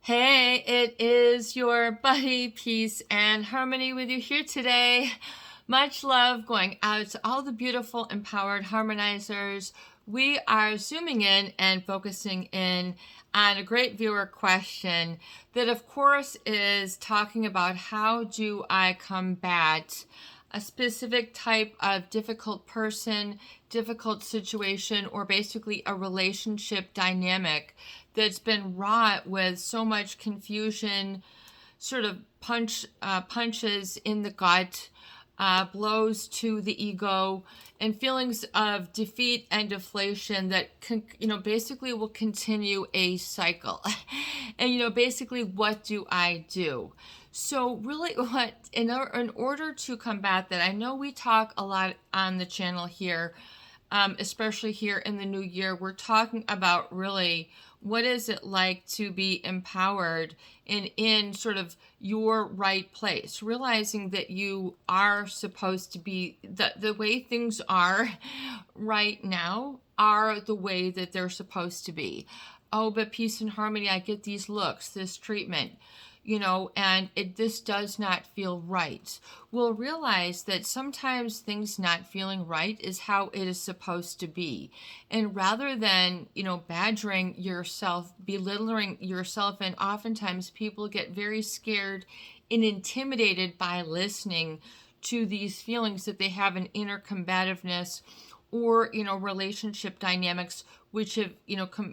Hey, it is your buddy, Peace and Harmony with you here today. Much love going out to all the beautiful, empowered harmonizers. We are zooming in and focusing in on a great viewer question that, of course, is talking about how do I combat a specific type of difficult person, difficult situation, or basically a relationship dynamic that's been wrought with so much confusion, sort of punches in the gut, blows to the ego, and feelings of defeat and deflation that basically will continue a cycle. And basically, what do I do? So really, what in order to combat that, I know we talk a lot on the channel here, especially here in the new year. We're talking about really what is it like to be empowered and in sort of your right place, realizing that you are supposed to be, the way things are right now are the way that they're supposed to be. Oh, but Peace and Harmony, I get these looks, this treatment, and this does not feel right. We'll realize that sometimes things not feeling right is how it is supposed to be. And rather than, badgering yourself, belittling yourself, and oftentimes people get very scared and intimidated by listening to these feelings that they have an inner combativeness or, relationship dynamics which have,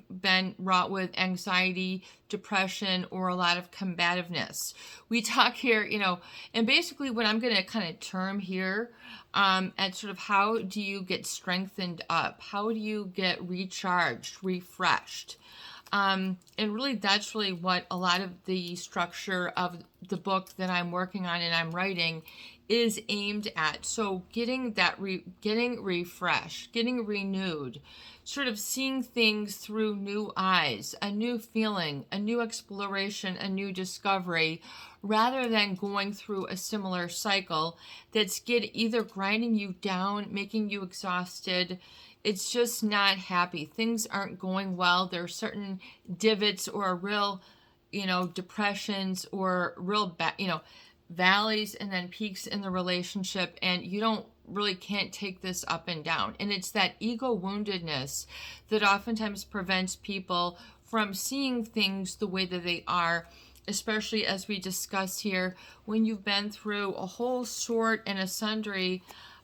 been wrought with anxiety, depression, or a lot of combativeness. We talk here, and basically what I'm going to kind of term here at sort of how do you get strengthened up? How do you get recharged, refreshed? And really, that's really what a lot of the structure of the book that I'm working on and I'm writing is aimed at. So getting refreshed, getting renewed, sort of seeing things through new eyes, a new feeling, a new exploration, a new discovery, rather than going through a similar cycle that's either grinding you down, making you exhausted. It's just not happy. Things aren't going well. There are certain divots or real, depressions or real, valleys and then peaks in the relationship, and you can't take this up and down. And it's that ego woundedness that oftentimes prevents people from seeing things the way that they are, especially as we discuss here, when you've been through a whole sort and a sundry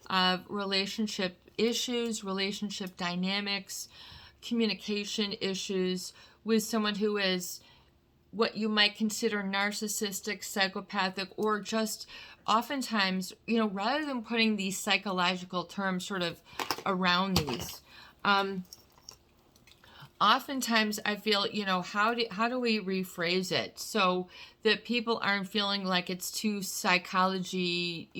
of relationship issues, relationship dynamics, communication issues with someone who is what you might consider narcissistic, psychopathic, or just oftentimes, rather than putting these psychological terms sort of around these, oftentimes I feel, how do we rephrase it so that people aren't feeling like it's too psychology,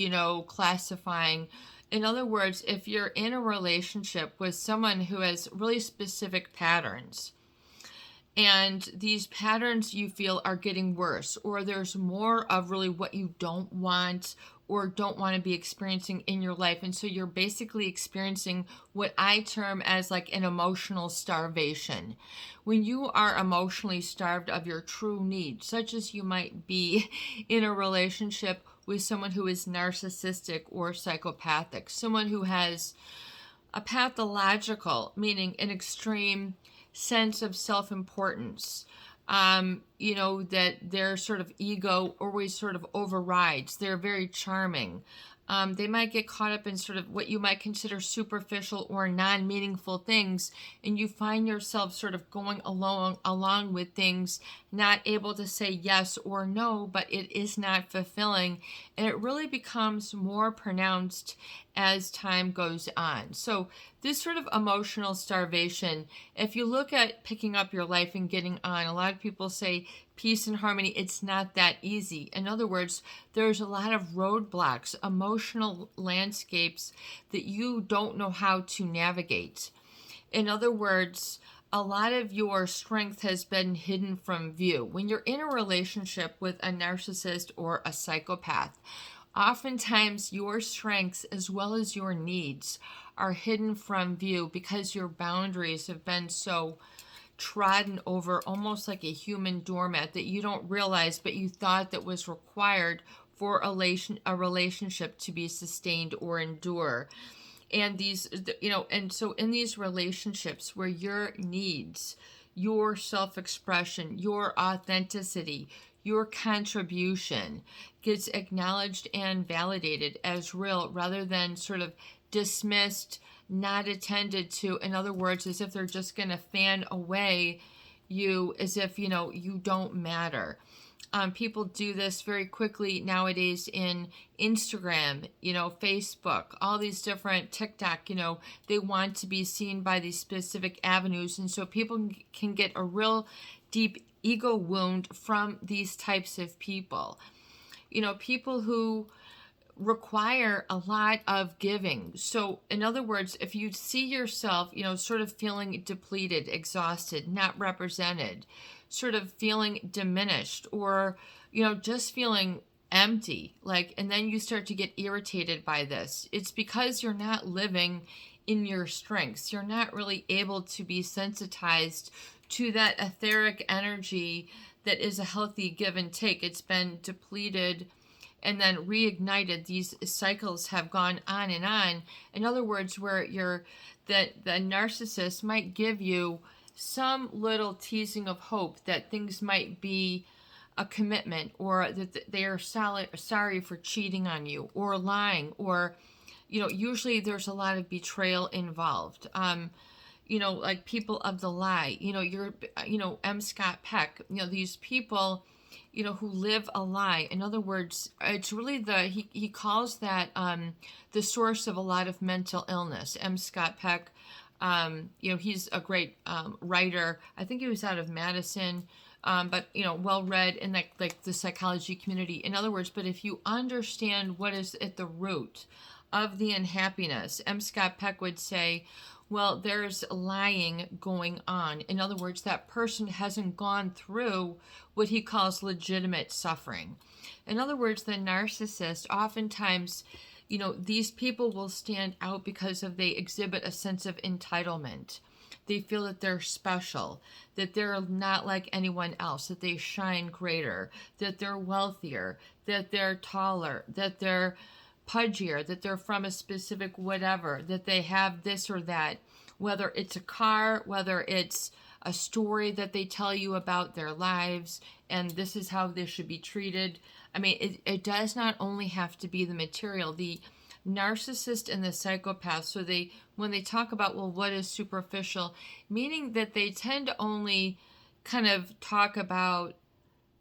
classifying. In other words, if you're in a relationship with someone who has really specific patterns, and these patterns you feel are getting worse, or there's more of really what you don't want or don't want to be experiencing in your life. And so you're basically experiencing what I term as like an emotional starvation. When you are emotionally starved of your true needs, such as you might be in a relationship with someone who is narcissistic or psychopathic, someone who has a pathological, meaning an extreme sense of self-importance, that their sort of ego always sort of overrides. They're very charming. They might get caught up in sort of what you might consider superficial or non-meaningful things, and you find yourself sort of going along with things, not able to say yes or no, but it is not fulfilling, and it really becomes more pronounced as time goes on. So this sort of emotional starvation, if you look at picking up your life and getting on, a lot of people say peace and harmony, it's not that easy. In other words, there's a lot of roadblocks, emotional landscapes that you don't know how to navigate. In other words, a lot of your strength has been hidden from view. When you're in a relationship with a narcissist or a psychopath, oftentimes your strengths as well as your needs are hidden from view because your boundaries have been so trodden over almost like a human doormat that you don't realize, but you thought that was required for a relationship to be sustained or endure. And these, and so in these relationships where your needs, your self-expression, your authenticity, your contribution gets acknowledged and validated as real rather than sort of dismissed, not attended to. In other words, as if they're just going to fan away you, as if, you don't matter. People do this very quickly nowadays in Instagram, Facebook, all these different TikTok, they want to be seen by these specific avenues. And so people can get a real deep ego wound from these types of people. People who require a lot of giving. So in other words, if you see yourself, sort of feeling depleted, exhausted, not represented, sort of feeling diminished, or, just feeling empty, and then you start to get irritated by this, it's because you're not living in your strengths. You're not really able to be sensitized to that etheric energy that is a healthy give and take. It's been depleted and then reignited. These cycles have gone on and on. In other words, where the narcissist might give you some little teasing of hope that things might be a commitment, or that they are sorry for cheating on you or lying, or, usually there's a lot of betrayal involved. Like people of the lie, M. Scott Peck, these people, who live a lie. In other words, it's really he calls that the source of a lot of mental illness. M. Scott Peck, he's a great writer. I think he was out of Madison, but, well read in the psychology community. In other words, but if you understand what is at the root of the unhappiness, M. Scott Peck would say, well, there's lying going on. In other words, that person hasn't gone through what he calls legitimate suffering. In other words, the narcissist, oftentimes, these people will stand out because they exhibit a sense of entitlement. They feel that they're special, that they're not like anyone else, that they shine greater, that they're wealthier, that they're taller, that they're pudgier, that they're from a specific whatever, that they have this or that, whether it's a car, whether it's a story that they tell you about their lives, and this is how they should be treated. I mean, it does not only have to be the material. The narcissist and the psychopath, so when they talk about, well, what is superficial, meaning that they tend to only kind of talk about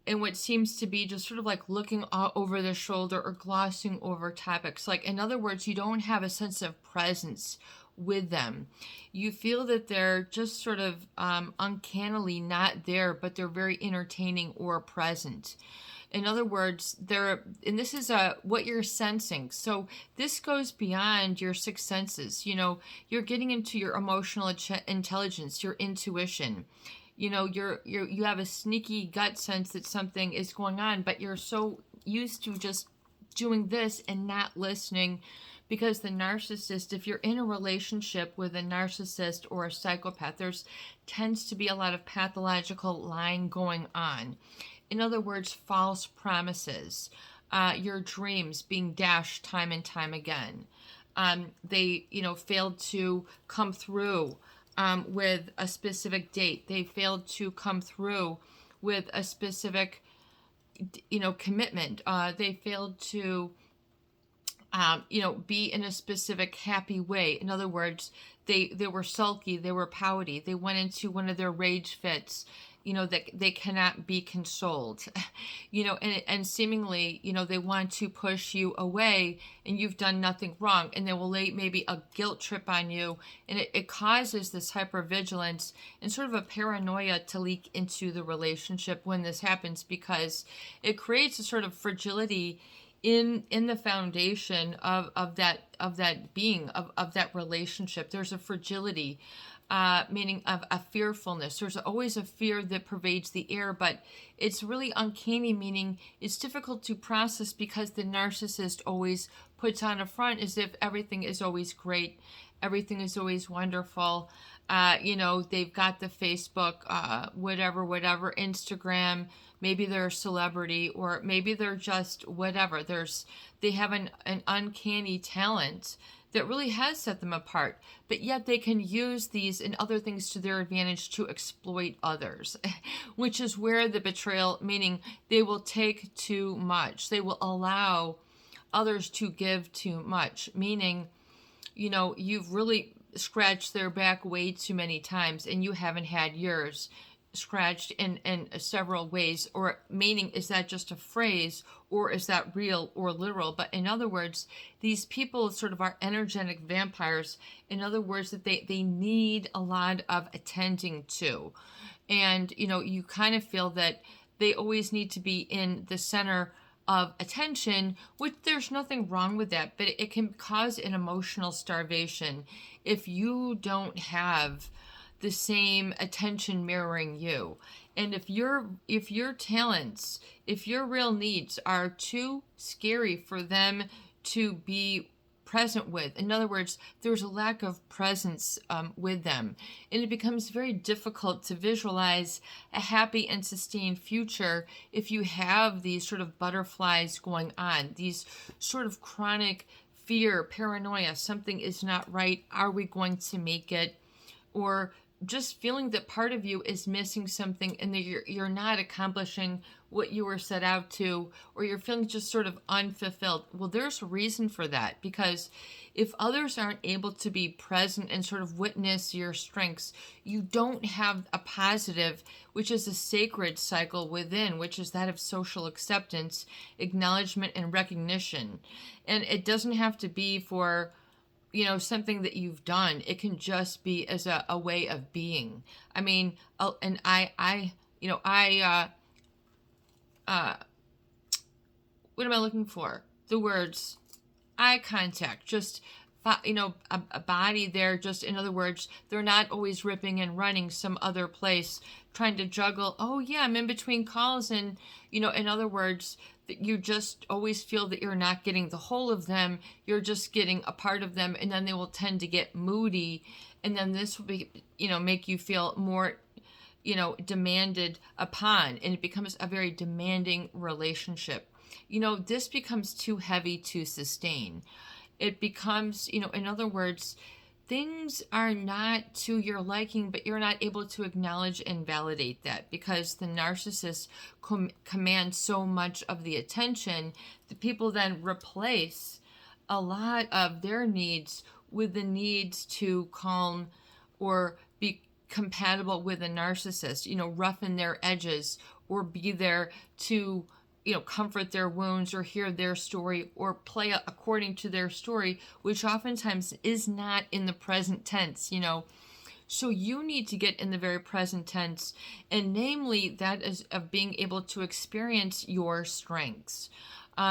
in what seems to be just sort of like looking over their shoulder or glossing over topics. In other words, you don't have a sense of presence with them. You feel that they're just sort of uncannily not there, but they're very entertaining or present. In other words, and this is what you're sensing. So this goes beyond your six senses. You're getting into your emotional intelligence, your intuition. You have a sneaky gut sense that something is going on, but you're so used to just doing this and not listening, because the narcissist, if you're in a relationship with a narcissist or a psychopath, there's tends to be a lot of pathological lying going on. In other words, false promises, your dreams being dashed time and time again. They, failed to come through with a specific date. They failed to come through with a specific, commitment. They failed to, be in a specific happy way. In other words, they were sulky, they were pouty, they went into one of their rage fits, that they cannot be consoled, and seemingly, they want to push you away and you've done nothing wrong, and they will lay maybe a guilt trip on you, and it causes this hypervigilance and sort of a paranoia to leak into the relationship when this happens, because it creates a sort of fragility in the foundation of that being, of that relationship. There's a fragility, meaning of a fearfulness. There's always a fear that pervades the air, but it's really uncanny, meaning it's difficult to process because the narcissist always puts on a front as if everything is always great, everything is always wonderful. They've got the Facebook, whatever, Instagram. Maybe they're a celebrity, or maybe they're just whatever. They have an uncanny talent that really has set them apart, but yet they can use these and other things to their advantage to exploit others, which is where the betrayal, meaning they will take too much. They will allow others to give too much, meaning, you've really scratched their back way too many times and you haven't had yours scratched in several ways. Or meaning, is that just a phrase, or is that real or literal? But in other words, these people sort of are energetic vampires. In other words, that they need a lot of attending to. And, you kind of feel that they always need to be in the center of attention, which there's nothing wrong with that, but it can cause an emotional starvation if you don't have the same attention mirroring you. And if your talents, if your real needs are too scary for them to be present with, in other words, there's a lack of presence with them, and it becomes very difficult to visualize a happy and sustained future if you have these sort of butterflies going on, these sort of chronic fear, paranoia, something is not right, are we going to make it, or just feeling that part of you is missing something and that you're not accomplishing what you were set out to, or you're feeling just sort of unfulfilled. Well, there's a reason for that, because if others aren't able to be present and sort of witness your strengths, you don't have a positive, which is a sacred cycle within, which is that of social acceptance, acknowledgement, and recognition. And it doesn't have to be for something that you've done. It can just be as a way of being. I mean, and what am I looking for? The words eye contact, just, a body there, just, in other words, they're not always ripping and running some other place, trying to juggle, oh yeah, I'm in between calls, and, in other words, that you just always feel that you're not getting the whole of them, you're just getting a part of them, and then they will tend to get moody, and then this will be, make you feel more, demanded upon, and it becomes a very demanding relationship. This becomes too heavy to sustain. It becomes, in other words, things are not to your liking, but you're not able to acknowledge and validate that, because the narcissist commands so much of the attention that people then replace a lot of their needs with the needs to calm or be compatible with a narcissist, roughen their edges, or be there to comfort their wounds, or hear their story, or play according to their story, which oftentimes is not in the present tense, So you need to get in the very present tense, and namely that is of being able to experience your strengths.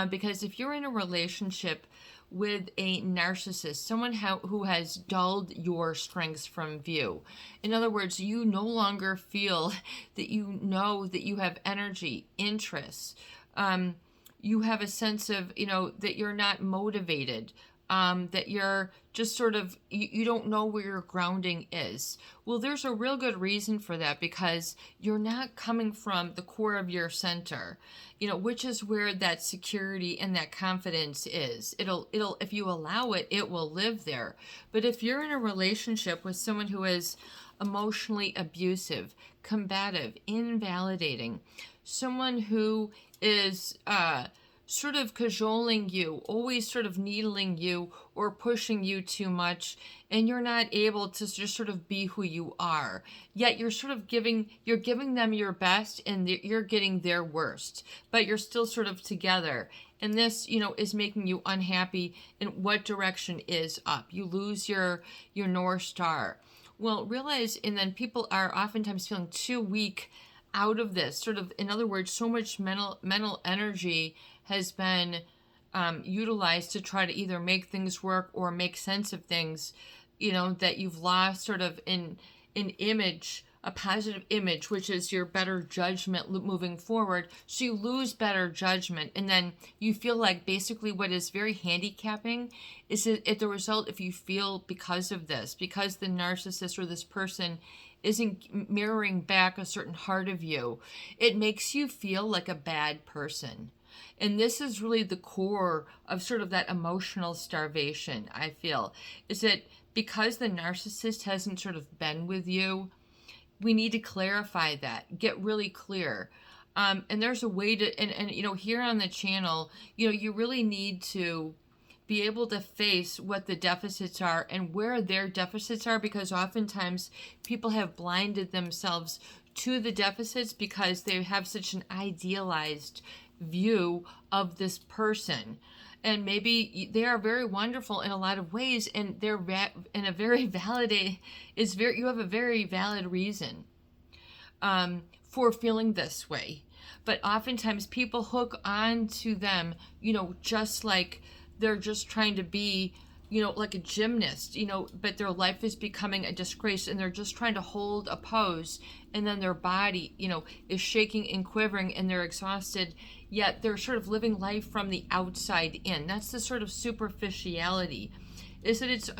Because if you're in a relationship with a narcissist, someone who has dulled your strengths from view. In other words, you no longer feel that that you have energy, interests. You have a sense of, that you're not motivated, that you're just sort of, you don't know where your grounding is. Well, there's a real good reason for that, because you're not coming from the core of your center, which is where that security and that confidence is. It'll, if you allow it, it will live there. But if you're in a relationship with someone who is emotionally abusive, combative, invalidating, someone who is sort of cajoling you, always sort of needling you or pushing you too much, and you're not able to just sort of be who you are, yet you're sort of giving them your best and you're getting their worst, but you're still sort of together. And this, is making you unhappy. In what direction is up? You lose your North Star. Well, realize, and then people are oftentimes feeling too weak out of this, sort of, in other words, so much mental energy has been utilized to try to either make things work or make sense of things, that you've lost sort of an image a positive image, which is your better judgment moving forward. So you lose better judgment, and then you feel like basically what is very handicapping is that at the result, if you feel because of this, because the narcissist or this person isn't mirroring back a certain part of you, it makes you feel like a bad person. And this is really the core of sort of that emotional starvation, I feel, is that because the narcissist hasn't sort of been with you, we need to clarify that, get really clear. And there's a way to, and here on the channel, you really need to be able to face what the deficits are and where their deficits are, because oftentimes people have blinded themselves to the deficits because they have such an idealized view of this person. And maybe they are very wonderful in a lot of ways, and they're in a very you have a very valid reason for feeling this way. But oftentimes people hook on to them, just like they're just trying to be, like a gymnast, but their life is becoming a disgrace, and they're just trying to hold a pose, and then their body, is shaking and quivering, and they're exhausted, yet they're sort of living life from the outside in. That's the sort of superficiality, is that it's,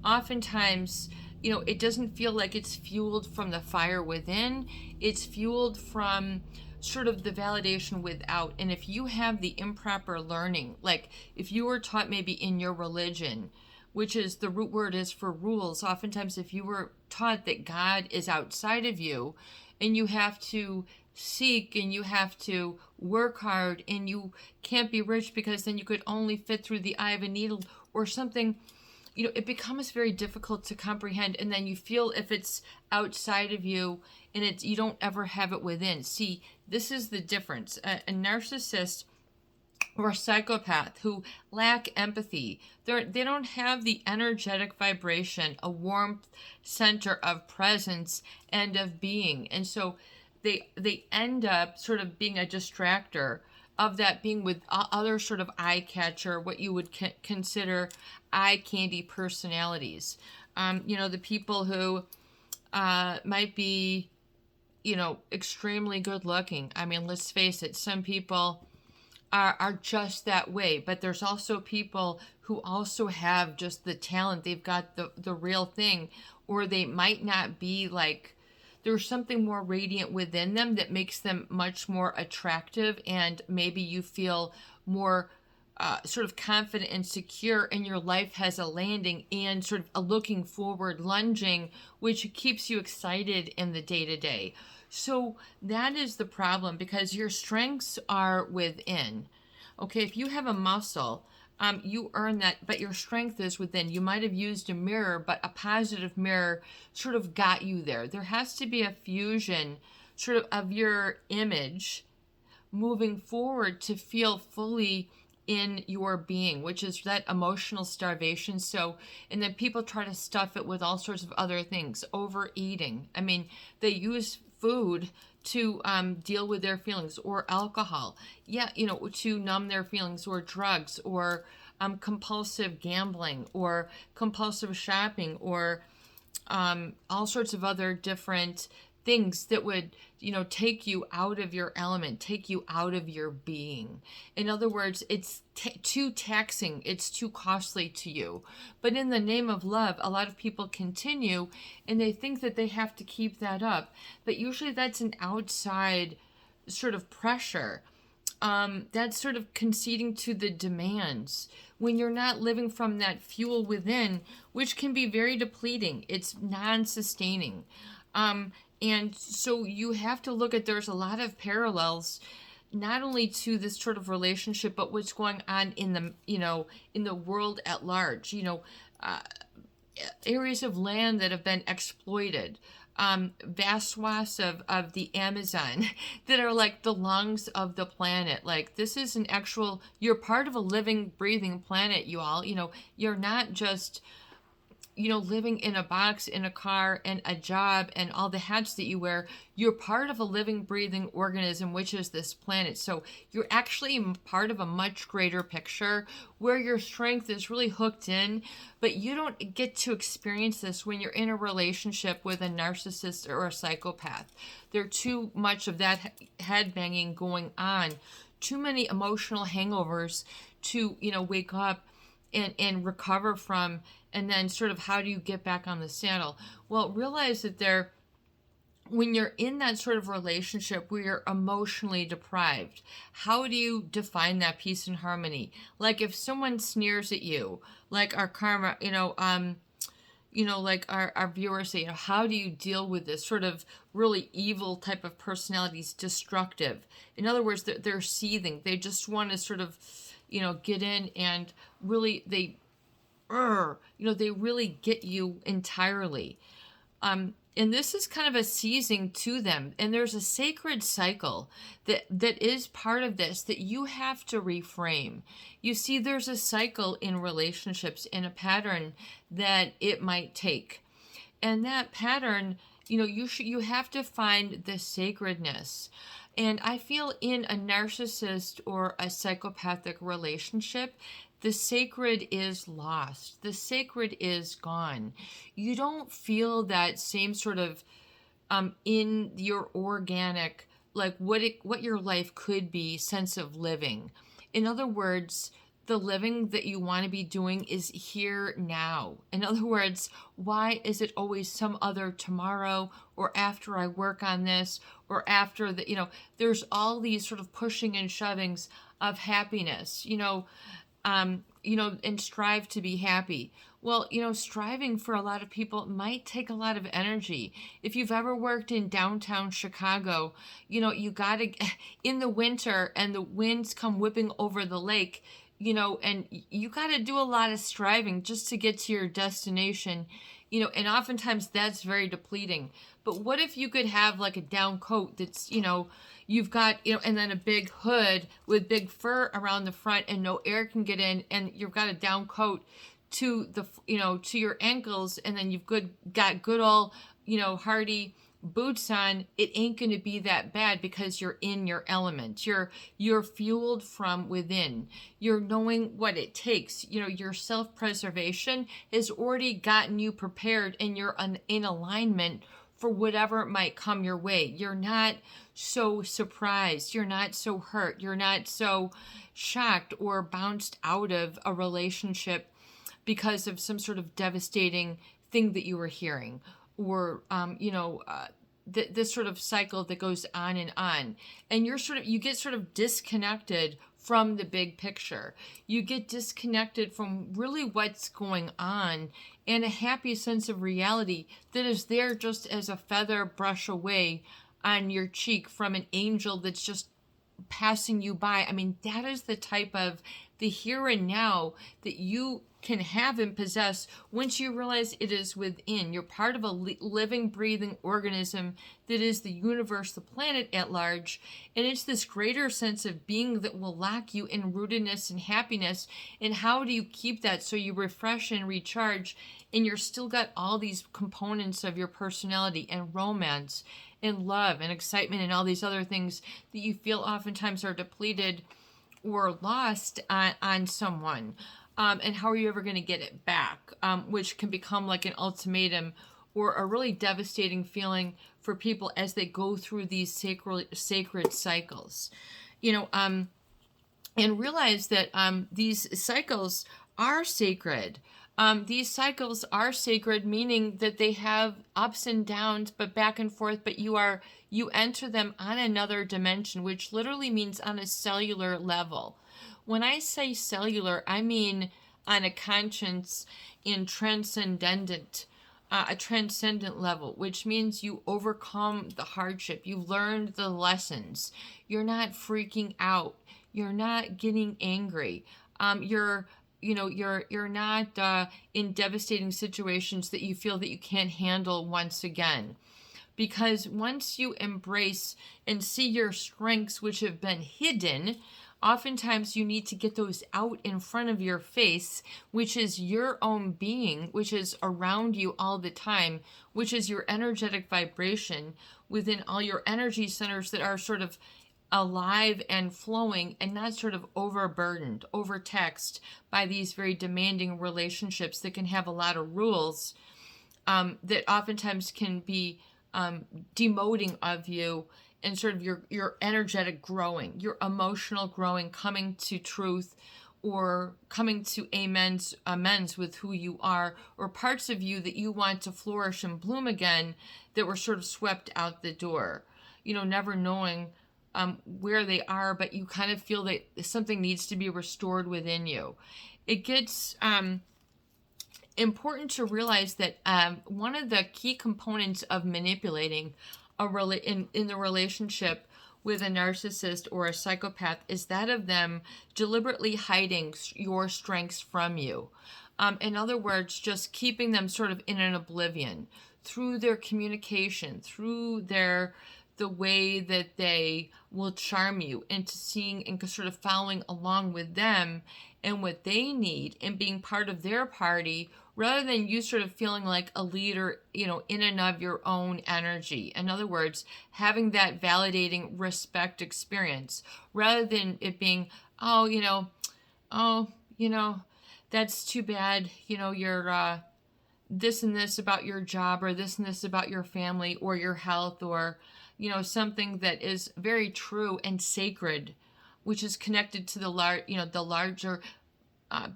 oftentimes, it doesn't feel like it's fueled from the fire within. It's fueled from sort of the validation without. And if you have the improper learning, like if you were taught maybe in your religion, which is the root word is for rules, oftentimes if you were taught that God is outside of you and you have to seek and you have to work hard and you can't be rich because then you could only fit through the eye of a needle or something, it becomes very difficult to comprehend. And then you feel if it's outside of you and you don't ever have it within. See, this is the difference. A narcissist or a psychopath who lack empathy, they don't have the energetic vibration, a warmth center of presence and of being. And so they end up sort of being a distractor of that being with other sort of eye catcher, what you would consider eye candy personalities. The people who might be, extremely good looking. I mean, let's face it, some people are just that way, but there's also people who also have just the talent. They've got the real thing, or they might not be like, there's something more radiant within them that makes them much more attractive, and maybe you feel more sort of confident and secure, and your life has a landing and sort of a looking forward, lunging, which keeps you excited in the day-to-day. So that is the problem, because your strengths are within. Okay, if you have a muscle, you earn that, but your strength is within. You might have used a mirror, but a positive mirror sort of got you there. There has to be a fusion sort of your image moving forward to feel fully in your being, which is that emotional starvation. So, and then people try to stuff it with all sorts of other things, overeating. I mean, they use food to deal with their feelings, or alcohol, to numb their feelings, or drugs, or compulsive gambling, or compulsive shopping, or all sorts of other different things that would, take you out of your element, take you out of your being. In other words, it's too taxing, it's too costly to you. But in the name of love, a lot of people continue, and they think that they have to keep that up. But usually that's an outside sort of pressure. That's sort of conceding to the demands when you're not living from that fuel within, which can be very depleting. It's non-sustaining. And so you have to look at, there's a lot of parallels, not only to this sort of relationship, but what's going on in the, in the world at large, areas of land that have been exploited, vast swaths of the Amazon that are like the lungs of the planet. Like, this is an actual, you're part of a living, breathing planet, you all. You're not just living in a box, in a car, and a job, and all the hats that you wear. You're part of a living, breathing organism, which is this planet. So you're actually part of a much greater picture where your strength is really hooked in, but you don't get to experience this when you're in a relationship with a narcissist or a psychopath. There's too much of that head banging going on, too many emotional hangovers to, wake up and recover from. And then sort of how do you get back on the saddle? Well, realize that when you're in that sort of relationship where you're emotionally deprived, how do you define that peace and harmony? Like if someone sneers at you, like our karma, like our viewers say, how do you deal with this sort of really evil type of personalities, destructive? In other words, they're seething. They just want to sort of, get in and really, they really get you entirely. And this is kind of a seizing to them. And there's a sacred cycle that is part of this that you have to reframe. You see, there's a cycle in relationships and a pattern that it might take. And that pattern, you have to find the sacredness. And I feel in a narcissist or a psychopathic relationship, the sacred is lost. The sacred is gone. You don't feel that same sort of in your organic, like what your life could be, sense of living. In other words, the living that you want to be doing is here now. In other words, why is it always some other tomorrow or after I work on this or after the, there's all these sort of pushing and shovings of happiness, and strive to be happy. Well, striving for a lot of people might take a lot of energy. If you've ever worked in downtown Chicago, you gotta, in the winter and the winds come whipping over the lake, and you gotta do a lot of striving just to get to your destination, and oftentimes that's very depleting. But what if you could have like a down coat that's, you've got, and then a big hood with big fur around the front and no air can get in, and you've got a down coat to the, to your ankles, and then you've got good old, hardy boots on. It ain't going to be that bad because you're in your element. You're fueled from within. You're knowing what it takes. Your self-preservation has already gotten you prepared, and you're in alignment for whatever might come your way. You're not so surprised. You're not so hurt. You're not so shocked or bounced out of a relationship because of some sort of devastating thing that you were hearing, or this sort of cycle that goes on, and you get sort of disconnected from the big picture. You get disconnected from really what's going on, and a happy sense of reality that is there just as a feather brush away on your cheek from an angel that's just passing you by. I mean, that is the type of the here and now that you can have and possess once you realize it is within. You're part of a living, breathing organism that is the universe, the planet at large, and it's this greater sense of being that will lock you in rootedness and happiness. And how do you keep that so you refresh and recharge, and you're still got all these components of your personality and romance and love and excitement and all these other things that you feel oftentimes are depleted or lost on someone. And how are you ever going to get it back? Which can become like an ultimatum or a really devastating feeling for people as they go through these sacred cycles. And realize that these cycles are sacred. These cycles are sacred, meaning that they have ups and downs, but back and forth, but you enter them on another dimension, which literally means on a cellular level. When I say cellular, I mean on a conscience in a transcendent level, which means you overcome the hardship. You've learned the lessons. You're not freaking out. You're not getting angry. You're not in devastating situations that you feel that you can't handle once again. because once you embrace and see your strengths, which have been hidden, oftentimes you need to get those out in front of your face, which is your own being, which is around you all the time, which is your energetic vibration within all your energy centers that are sort of alive and flowing and not sort of overburdened, overtaxed by these very demanding relationships that can have a lot of rules that oftentimes can be demoting of you, and sort of your energetic growing, your emotional growing, coming to truth, or coming to amends with who you are, or parts of you that you want to flourish and bloom again that were sort of swept out the door, never knowing where they are, but you kind of feel that something needs to be restored within you. It gets important to realize that one of the key components of manipulating in the relationship with a narcissist or a psychopath is that of them deliberately hiding your strengths from you. In other words, just keeping them sort of in an oblivion through their communication, through the way that they will charm you into seeing and sort of following along with them and what they need and being part of their party, rather than you sort of feeling like a leader, in and of your own energy. In other words, having that validating respect experience, rather than it being, that's too bad, you're this and this about your job, or this and this about your family or your health, or, something that is very true and sacred, which is connected to the larger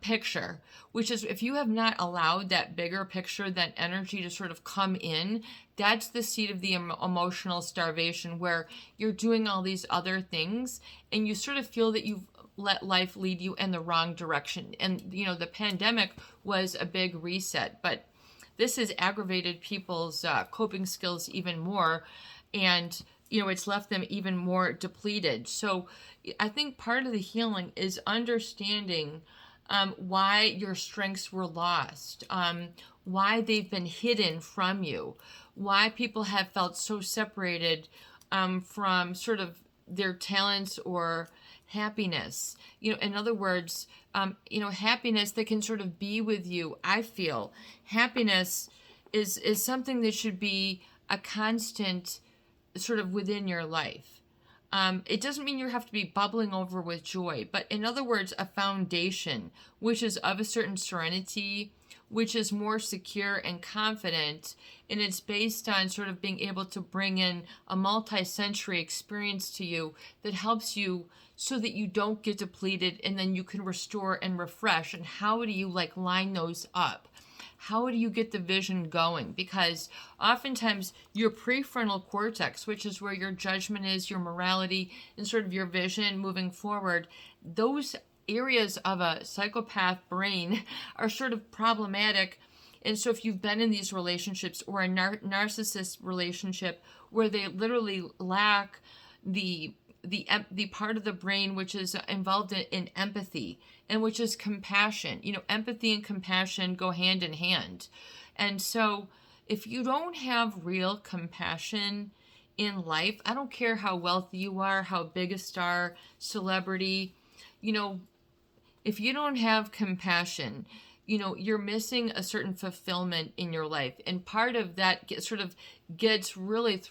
picture, which is, if you have not allowed that bigger picture, that energy to sort of come in, that's the seed of the emotional starvation, where you're doing all these other things and you sort of feel that you've let life lead you in the wrong direction. And, the pandemic was a big reset, but this has aggravated people's coping skills even more. And, it's left them even more depleted. So I think part of the healing is understanding why your strengths were lost, why they've been hidden from you, why people have felt so separated from sort of their talents or happiness. In other words, happiness that can sort of be with you. I feel happiness is something that should be a constant sort of within your life. It doesn't mean you have to be bubbling over with joy, but in other words, a foundation which is of a certain serenity, which is more secure and confident, and it's based on sort of being able to bring in a multi-sensory experience to you that helps you so that you don't get depleted, and then you can restore and refresh. And how do you line those up? How do you get the vision going? Because oftentimes your prefrontal cortex, which is where your judgment is, your morality, and sort of your vision moving forward, those areas of a psychopath brain are sort of problematic. And so if you've been in these relationships, or a narcissist relationship where they literally lack the part of the brain which is involved in empathy, and which is compassion. Empathy and compassion go hand in hand. And so if you don't have real compassion in life, I don't care how wealthy you are, how big a star, celebrity, if you don't have compassion, you're missing a certain fulfillment in your life. And part of that gets really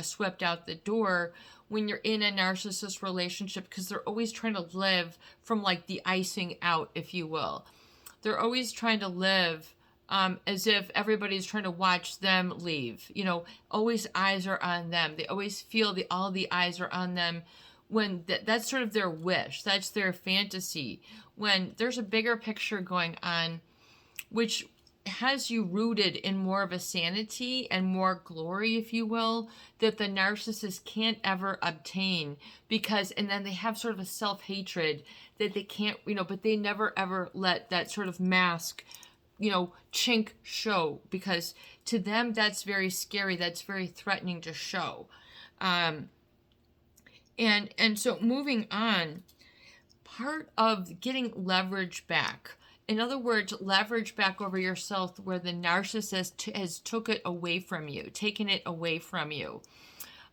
swept out the door when you're in a narcissist relationship, because they're always trying to live from the icing out, if you will. They're always trying to live as if everybody's trying to watch them leave. Always eyes are on them. They always feel all the eyes are on them, when that's sort of their wish. That's their fantasy. When there's a bigger picture going on, which has you rooted in more of a sanity and more glory, if you will, that the narcissist can't ever obtain, and then they have sort of a self-hatred that they can't, but they never ever let that sort of mask, chink show, because to them that's very scary, that's very threatening to show. And so moving on, part of getting leverage back In other words, leverage back over yourself where the narcissist has took it away from you, taken it away from you.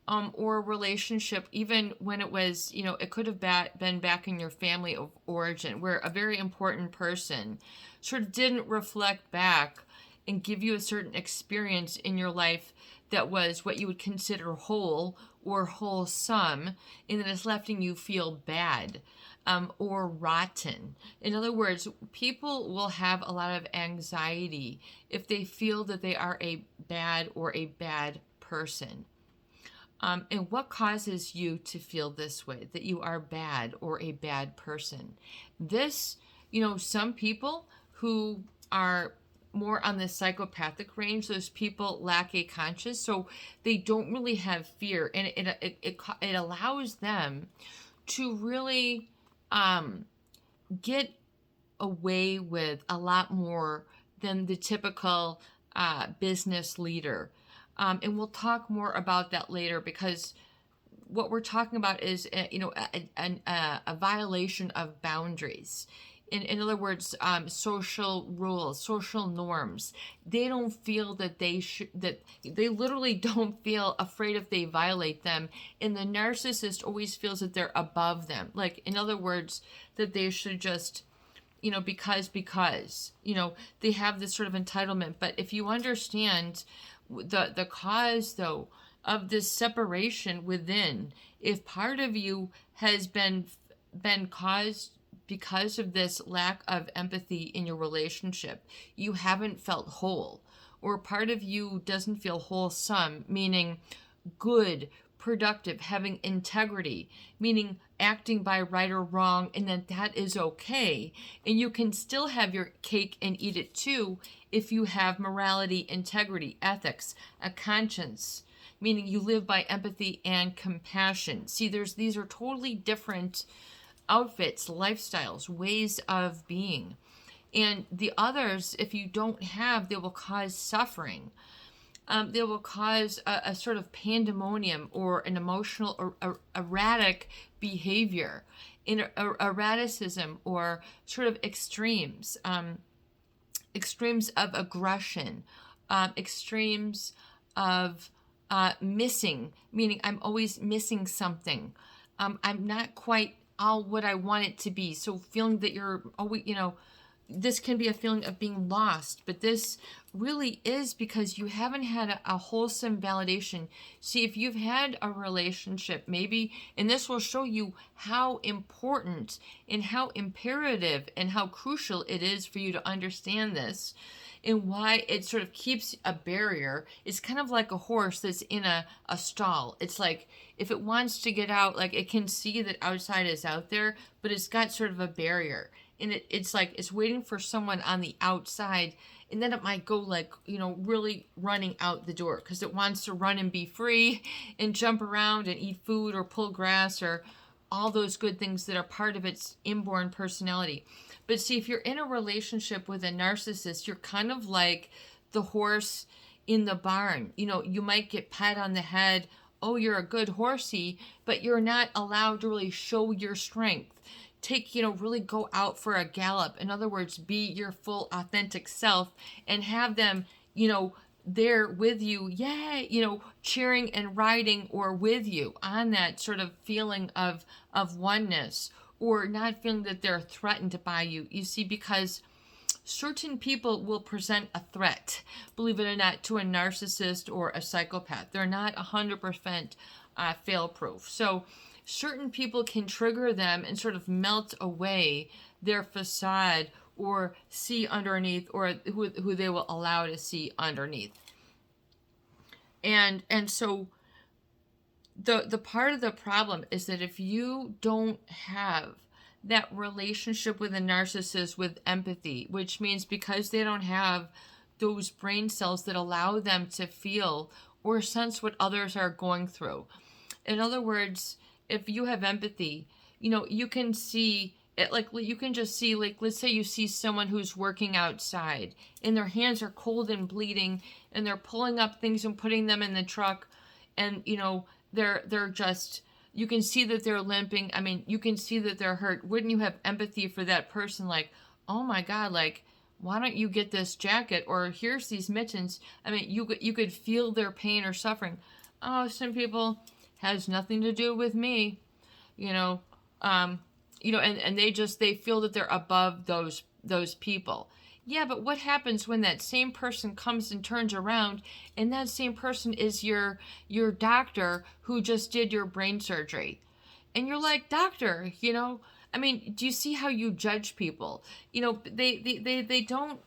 Or a relationship, even when it was, it could have been back in your family of origin, where a very important person sort of didn't reflect back and give you a certain experience in your life that was what you would consider whole or wholesome, and that is letting you feel bad or rotten. In other words, people will have a lot of anxiety if they feel that they are a bad person. And what causes you to feel this way, that you are bad or a bad person? This, some people who are more on the psychopathic range, those people lack a conscience, so they don't really have fear, and it allows them to really get away with a lot more than the typical business leader. And we'll talk more about that later, because what we're talking about is, a violation of boundaries. In other words, social rules, social norms. They don't feel that that they literally don't feel afraid if they violate them. And the narcissist always feels that they're above them. Like, in other words, that they should just, because, they have this sort of entitlement. But if you understand the cause, though, of this separation within, if part of you has been caused because of this lack of empathy in your relationship, you haven't felt whole, or part of you doesn't feel wholesome, meaning good, productive, having integrity, meaning acting by right or wrong, and that is okay, and you can still have your cake and eat it too if you have morality, integrity, ethics, a conscience, meaning you live by empathy and compassion. See, these are totally different outfits, lifestyles, ways of being. And the others, if you don't have, they will cause suffering. They will cause a sort of pandemonium or an emotional or erratic behavior, erraticism, or sort of extremes, extremes of aggression, extremes of missing, meaning I'm always missing something. I'm not quite all what I want it to be. So feeling that you're always, this can be a feeling of being lost, but this really is because you haven't had a wholesome validation. See, if you've had a relationship, maybe, and this will show you how important and how imperative and how crucial it is for you to understand this, and why it sort of keeps a barrier. It's kind of like a horse that's in a stall. It's like, if it wants to get out, like, it can see that outside is out there, but it's got sort of a barrier. And it's like it's waiting for someone on the outside, and then it might go like, really running out the door because it wants to run and be free and jump around and eat food or pull grass or all those good things that are part of its inborn personality. But see, if you're in a relationship with a narcissist, you're kind of like the horse in the barn. You might get pat on the head, oh, you're a good horsey, but you're not allowed to really show your strength. Really go out for a gallop. In other words, be your full authentic self and have them, there with you, cheering and riding or with you on that sort of feeling of oneness, or not feeling that they're threatened by you. You see, because certain people will present a threat, believe it or not, to a narcissist or a psychopath. They're not 100% fail-proof. So certain people can trigger them and sort of melt away their facade or see underneath, or who they will allow to see underneath. And so the part of the problem is that if you don't have that relationship with a narcissist with empathy, which means because they don't have those brain cells that allow them to feel or sense what others are going through. In other words, if you have empathy, you can see it, like you can just see, like, let's say you see someone who's working outside and their hands are cold and bleeding and they're pulling up things and putting them in the truck, and they're just, you can see that they're limping. I mean, you can see that they're hurt. Wouldn't you have empathy for that person? Like, oh my God, like, why don't you get this jacket? Or here's these mittens. I mean, you could feel their pain or suffering. Oh, some people, has nothing to do with me, you know, um, and they feel that they're above those people. Yeah, but what happens when that same person comes and turns around, and that same person is your doctor who just did your brain surgery? And you're like, doctor, I mean, do you see how you judge people? They don't,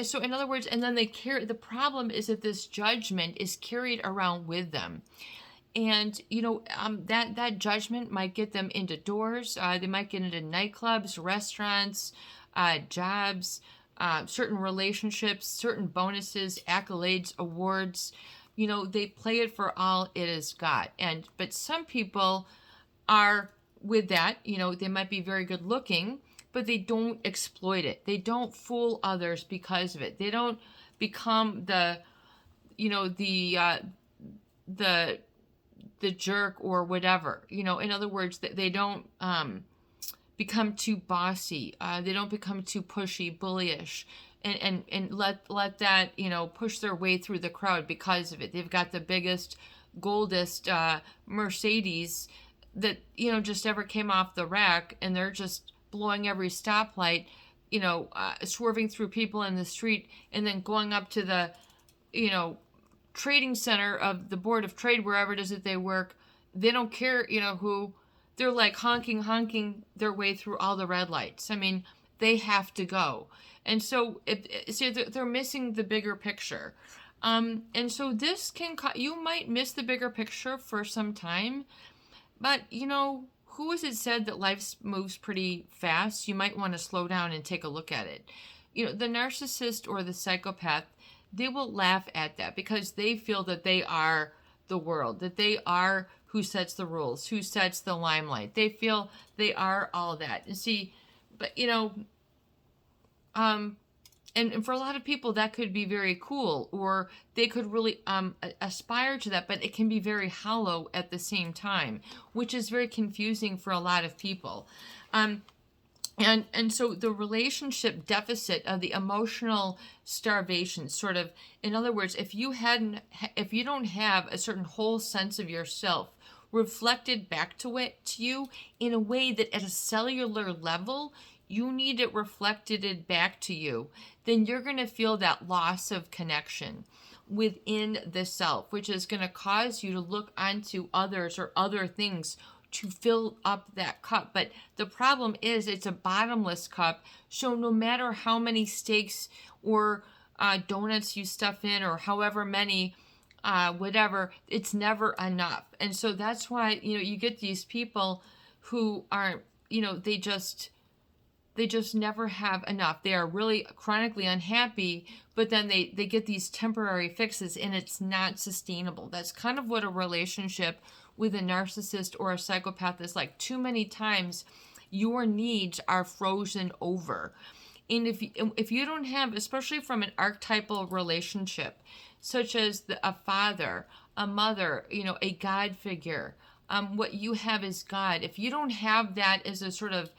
so in other words, and then the problem is that this judgment is carried around with them. And, that judgment might get them into doors. They might get into nightclubs, restaurants, jobs, certain relationships, certain bonuses, accolades, awards. They play it for all it has got. But some people are with that, they might be very good looking, but they don't exploit it. They don't fool others because of it. They don't become the jerk or whatever. In other words, they don't become too bossy. They don't become too pushy, bullyish, and let that push their way through the crowd because of it. They've got the biggest, goldest Mercedes that just ever came off the rack, and they're just blowing every stoplight, swerving through people in the street, and then going up to the trading center of the Board of Trade, wherever it is that they work. They don't care who. They're like honking their way through all the red lights. I mean, they have to go. And so they're missing the bigger picture. And so this you might miss the bigger picture for some time, but who is it said that life moves pretty fast? You might want to slow down and take a look at it. The narcissist or the psychopath, they will laugh at that because they feel that they are the world, that they are who sets the rules, who sets the limelight. They feel they are all that. And see, but and for a lot of people that could be very cool, or they could really aspire to that, but it can be very hollow at the same time, which is very confusing for a lot of people. And so the relationship deficit of the emotional starvation, sort of, in other words, if you don't have a certain whole sense of yourself reflected back to you in a way that at a cellular level you need it reflected back to you, then you're going to feel that loss of connection within the self, which is going to cause you to look onto others or other things to fill up that cup. But the problem is it's a bottomless cup. So no matter how many steaks or donuts you stuff in, or however many, whatever, it's never enough. And so that's why, you get these people who aren't, they just never have enough. They are really chronically unhappy, but then they get these temporary fixes, and it's not sustainable. That's kind of what a relationship with a narcissist or a psychopath is like. Too many times your needs are frozen over. And if you don't have, especially from an archetypal relationship, such as a father, a mother, a God figure, what you have is God. If you don't have that as a sort of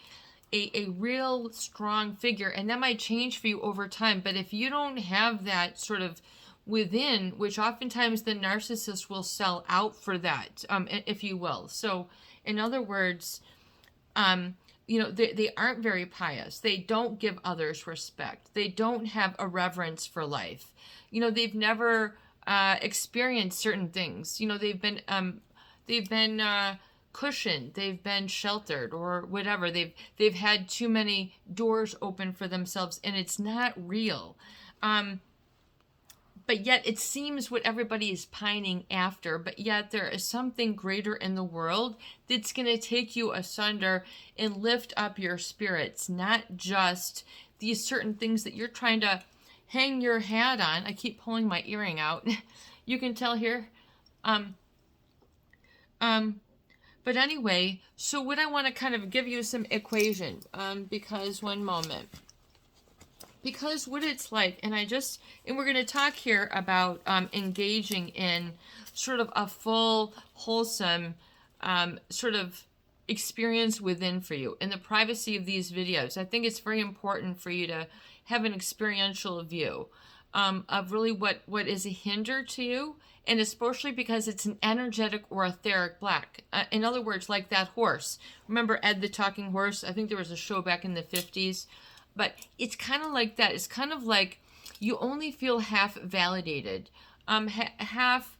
a real strong figure, and that might change for you over time, but if you don't have that sort of within, which oftentimes the narcissist will sell out for that, if you will. So in other words, they aren't very pious. They don't give others respect. They don't have a reverence for life. They've never experienced certain things. They've been cushioned. They've been sheltered or whatever. They've had too many doors open for themselves, and it's not real. But yet it seems what everybody is pining after, but yet there is something greater in the world that's going to take you asunder and lift up your spirits, not just these certain things that you're trying to hang your hat on. I keep pulling my earring out. You can tell here. But anyway, so what I want to kind of give you some equation, because one moment. Because what it's like, and we're going to talk here about engaging in sort of a full, wholesome, sort of, experience within for you in the privacy of these videos. I think it's very important for you to have an experiential view of really what is a hinder to you, and especially because it's an energetic or etheric black. In other words, like that horse. Remember Ed the Talking Horse? I think there was a show back in the 50s. But it's kind of like that. It's kind of like you only feel half validated. Half,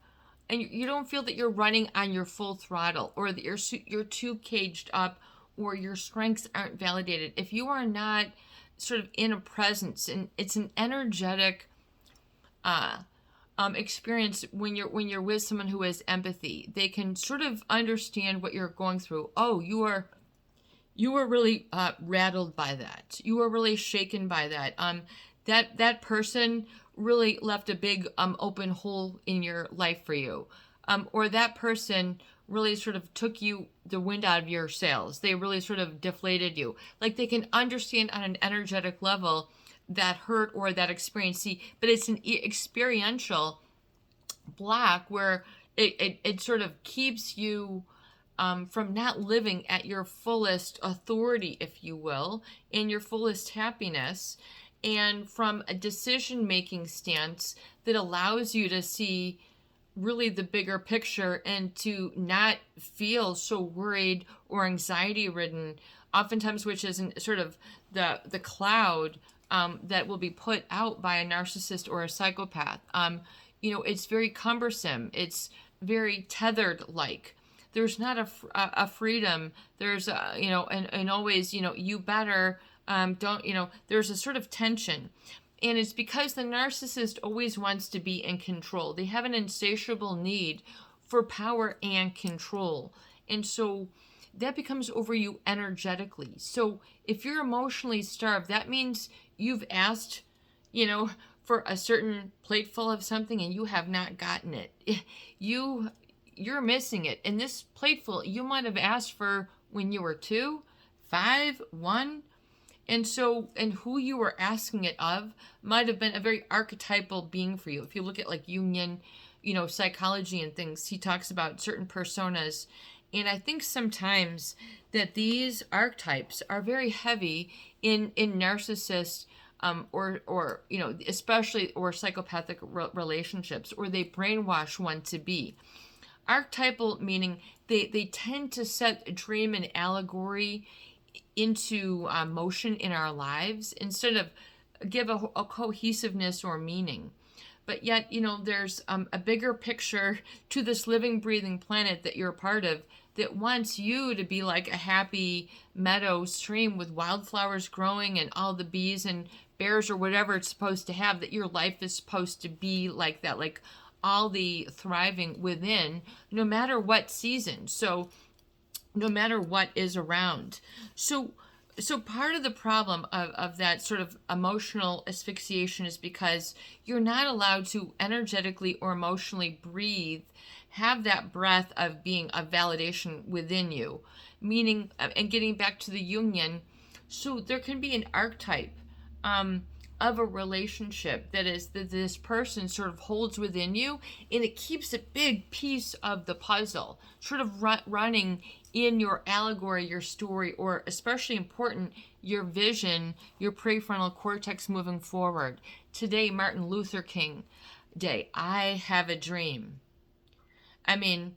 and you don't feel that you're running on your full throttle, or that you're too caged up, or your strengths aren't validated. If you are not sort of in a presence, and it's an energetic experience when you're with someone who has empathy. They can sort of understand what you're going through. Oh, you were really rattled by that. You were really shaken by that. That person really left a big open hole in your life for you. Or that person really sort of took you the wind out of your sails. They really sort of deflated you. Like they can understand on an energetic level that hurt or that experience. See, but it's an experiential black where it sort of keeps you from not living at your fullest authority, if you will, and your fullest happiness, and from a decision-making stance that allows you to see really the bigger picture and to not feel so worried or anxiety-ridden, oftentimes, which is sort of the cloud that will be put out by a narcissist or a psychopath. It's very cumbersome. It's very tethered-like. There's not a freedom. There's, and always, you better, there's a sort of tension. And it's because the narcissist always wants to be in control. They have an insatiable need for power and control. And so that becomes over you energetically. So if you're emotionally starved, that means you've asked, for a certain plateful of something and you have not gotten it. You're missing it. And this plateful you might have asked for when you were 2, 5, 1. And who you were asking it of might have been a very archetypal being for you. If you look at like Jungian, psychology and things, he talks about certain personas. And I think sometimes that these archetypes are very heavy in narcissists or especially or psychopathic relationships, or they brainwash one to be. Archetypal meaning they tend to set a dream and allegory into motion in our lives instead of give a cohesiveness or meaning. But yet, there's a bigger picture to this living, breathing planet that you're a part of that wants you to be like a happy meadow stream with wildflowers growing and all the bees and bears or whatever it's supposed to have, that your life is supposed to be like that, like all the thriving within, no matter what season. So no matter what is around. So part of the problem of that sort of emotional asphyxiation is because you're not allowed to energetically or emotionally breathe, have that breath of being a validation within you. Meaning, and getting back to the Jungian, so there can be an archetype of a relationship that this person sort of holds within you, and it keeps a big piece of the puzzle sort of running in your allegory, your story, or especially important, your vision, your prefrontal cortex moving forward. Today, Martin Luther King Day, I have a dream. I mean,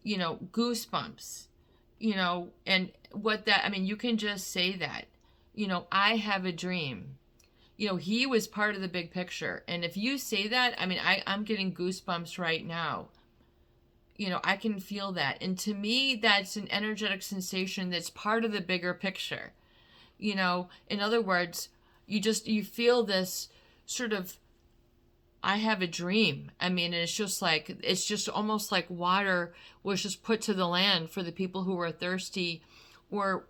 goosebumps, and what that, you can just say that, I have a dream. He was part of the big picture. And if you say that, I'm getting goosebumps right now. I can feel that. And to me, that's an energetic sensation that's part of the bigger picture. In other words, you feel this sort of, I have a dream. It's just almost like water was just put to the land for the people who were thirsty, or,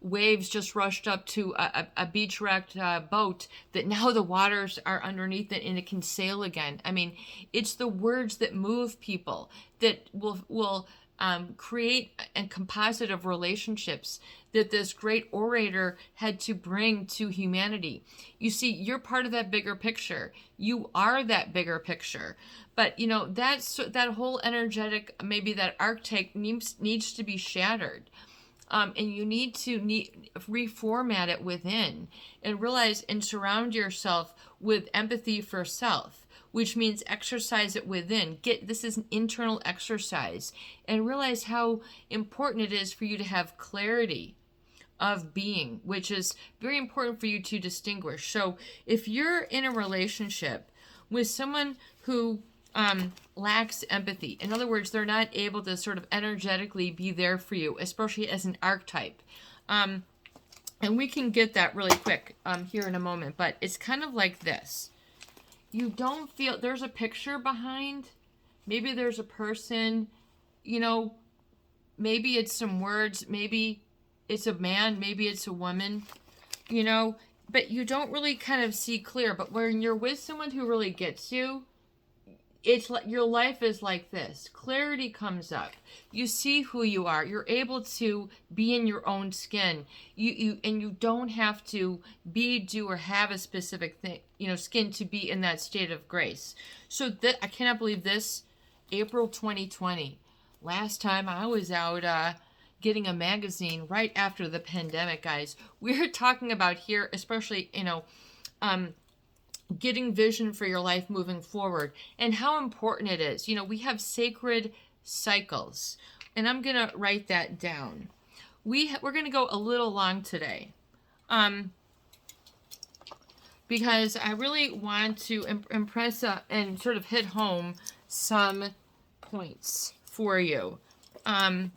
waves just rushed up to a beach-wrecked boat that now the waters are underneath it and it can sail again. It's the words that move people that will create a composite of relationships that this great orator had to bring to humanity. You see, you're part of that bigger picture. You are that bigger picture. But, that whole energetic, maybe that archetype needs to be shattered. and you need to reformat it within and realize and surround yourself with empathy for self, which means exercise it within. This is an internal exercise, and realize how important it is for you to have clarity of being, which is very important for you to distinguish. So if you're in a relationship with someone who lacks empathy, in other words, they're not able to sort of energetically be there for you, especially as an archetype, and we can get that really quick here in a moment, but it's kind of like this. You don't feel, there's a picture behind, maybe there's a person, maybe it's some words, maybe it's a man, maybe it's a woman, but you don't really kind of see clear. But when you're with someone who really gets you, it's like your life is like this. Clarity comes up. You see who you are. You're able to be in your own skin. You don't have to be, do, or have a specific thing, skin to be in that state of grace. So I cannot believe this, April 2020. Last time I was out getting a magazine right after the pandemic, guys. We're talking about here, especially, getting vision for your life moving forward and how important it is. We have sacred cycles, and I'm going to write that down. We're going to go a little long today because I really want to impress and sort of hit home some points for you. And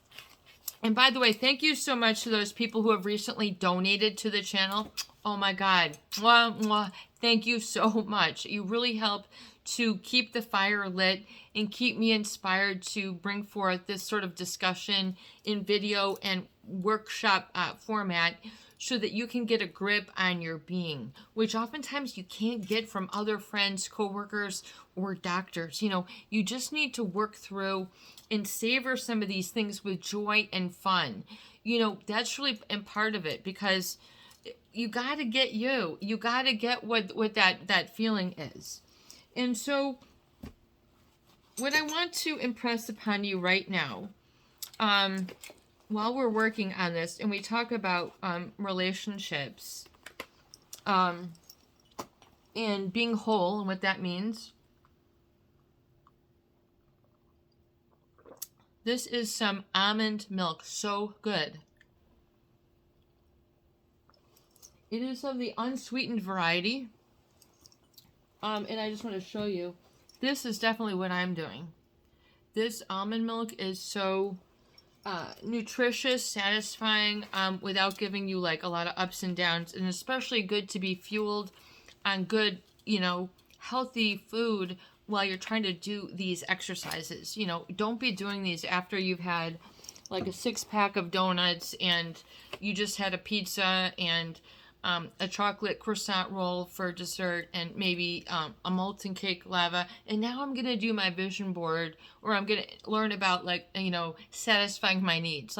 by the way, thank you so much to those people who have recently donated to the channel. Oh my God. Mwah, mwah. Thank you so much. You really help to keep the fire lit and keep me inspired to bring forth this sort of discussion in video and workshop format so that you can get a grip on your being, which oftentimes you can't get from other friends, coworkers, or doctors. You just need to work through and savor some of these things with joy and fun. That's really part of it, because you got to get you got to get what that feeling is. And so what I want to impress upon you right now, while we're working on this and we talk about relationships and being whole and what that means, this is some almond milk. So good. It is of the unsweetened variety. And I just want to show you. This is definitely what I'm doing. This almond milk is so nutritious, satisfying, without giving you like a lot of ups and downs, and especially good to be fueled on good, healthy food while you're trying to do these exercises. Don't be doing these after you've had like a 6-pack of donuts and you just had a pizza and a chocolate croissant roll for dessert and maybe a molten cake lava, and now I'm gonna do my vision board, or I'm gonna learn about satisfying my needs.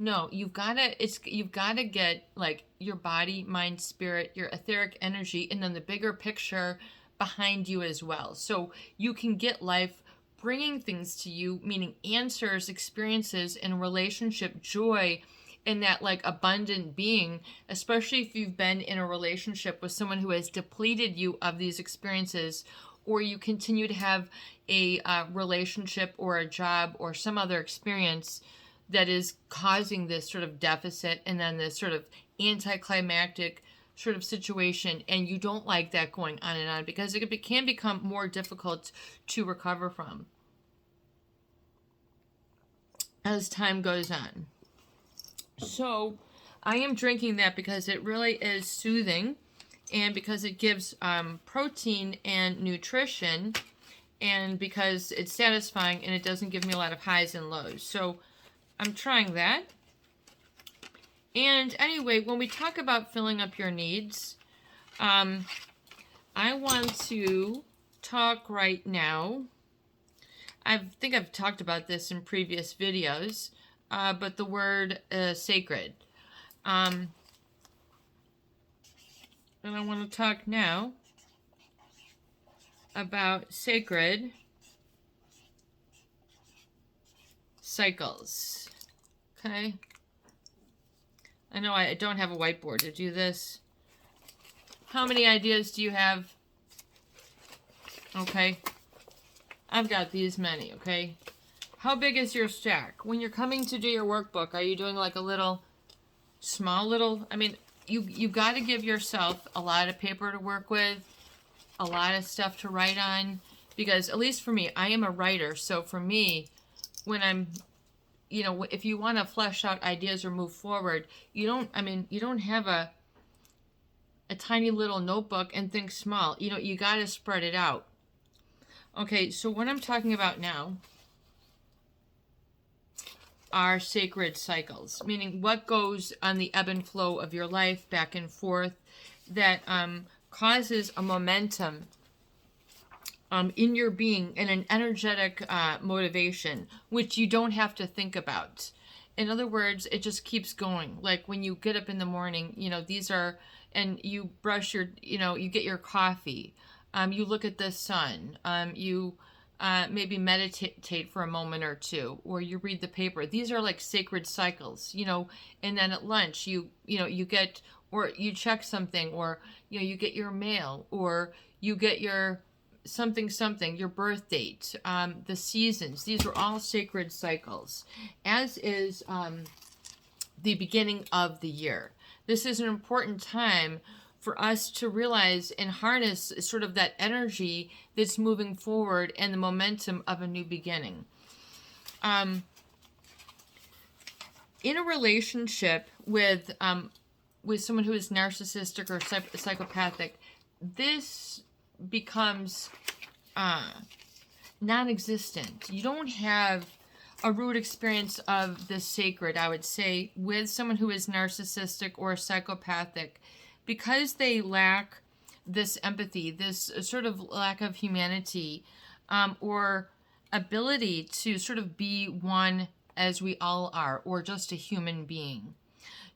No, you've gotta get like your body, mind, spirit, your etheric energy, and then the bigger picture behind you as well, so you can get life bringing things to you, meaning answers, experiences, and relationship joy, in that like abundant being, especially if you've been in a relationship with someone who has depleted you of these experiences, or you continue to have a relationship or a job or some other experience that is causing this sort of deficit and then this sort of anticlimactic sort of situation, and you don't like that going on and on, because it can become more difficult to recover from as time goes on. So I am drinking that because it really is soothing, and because it gives protein and nutrition, and because it's satisfying and it doesn't give me a lot of highs and lows. So I'm trying that. And anyway, when we talk about filling up your needs, I want to talk right now. I think I've talked about this in previous videos. But the word sacred. And I want to talk now about sacred cycles. Okay? I know I don't have a whiteboard to do this. How many ideas do you have? Okay. I've got these many, okay? How big is your stack? When you're coming to do your workbook, are you doing like a little, small little, I mean, you got to give yourself a lot of paper to work with, a lot of stuff to write on, because at least for me, I am a writer, so for me, when I'm, you know, if you want to flesh out ideas or move forward, you don't have a tiny little notebook and think small. You know, you got to spread it out. Okay, so what I'm talking about now are sacred cycles, meaning what goes on the ebb and flow of your life back and forth that causes a momentum in your being and an energetic motivation, which you don't have to think about. In other words, it just keeps going. Like when you get up in the morning, you know, these are, and you brush your, you know, you get your coffee, you look at the sun, you maybe meditate for a moment or two, or you read the paper. These are like sacred cycles, you know, and then at lunch, you get, or you check something, or, you know, you get your mail, or you get your something, your birth date, the seasons. These are all sacred cycles, as is the beginning of the year. This is an important time for us to realize and harness sort of that energy that's moving forward and the momentum of a new beginning. In a relationship with someone who is narcissistic or psychopathic, this becomes non-existent. You don't have a root experience of the sacred, I would say, with someone who is narcissistic or psychopathic, because they lack this empathy, this sort of lack of humanity, or ability to sort of be one as we all are, or just a human being.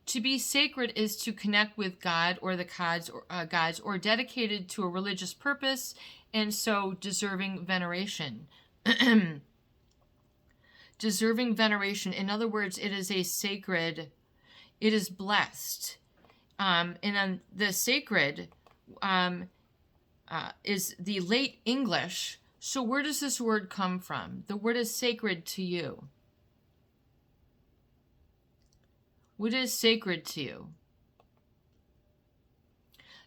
To be sacred is to connect with God or the gods, or dedicated to a religious purpose, and so deserving veneration. Deserving veneration. In other words, it is a sacred, it is blessed. And the sacred is the late English. So where does this word come from? The word is sacred to you. What is sacred to you?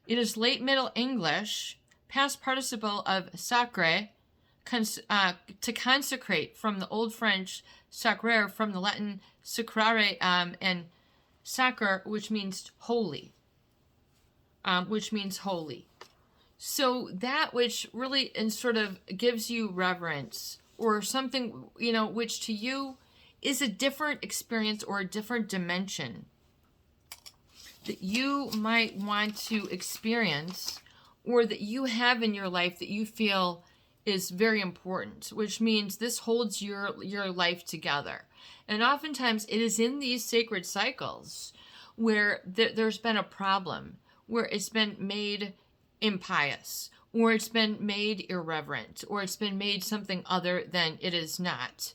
It is late Middle English, past participle of sacre, to consecrate, from the Old French sacrer, from the Latin sacrare, and sacre, which means holy. So that which really and sort of gives you reverence, or something, you know, which to you is a different experience or a different dimension that you might want to experience, or that you have in your life that you feel is very important, which means this holds your life together. And oftentimes it is in these sacred cycles where there's been a problem, where it's been made impious, or it's been made irreverent, or it's been made something other than it is not.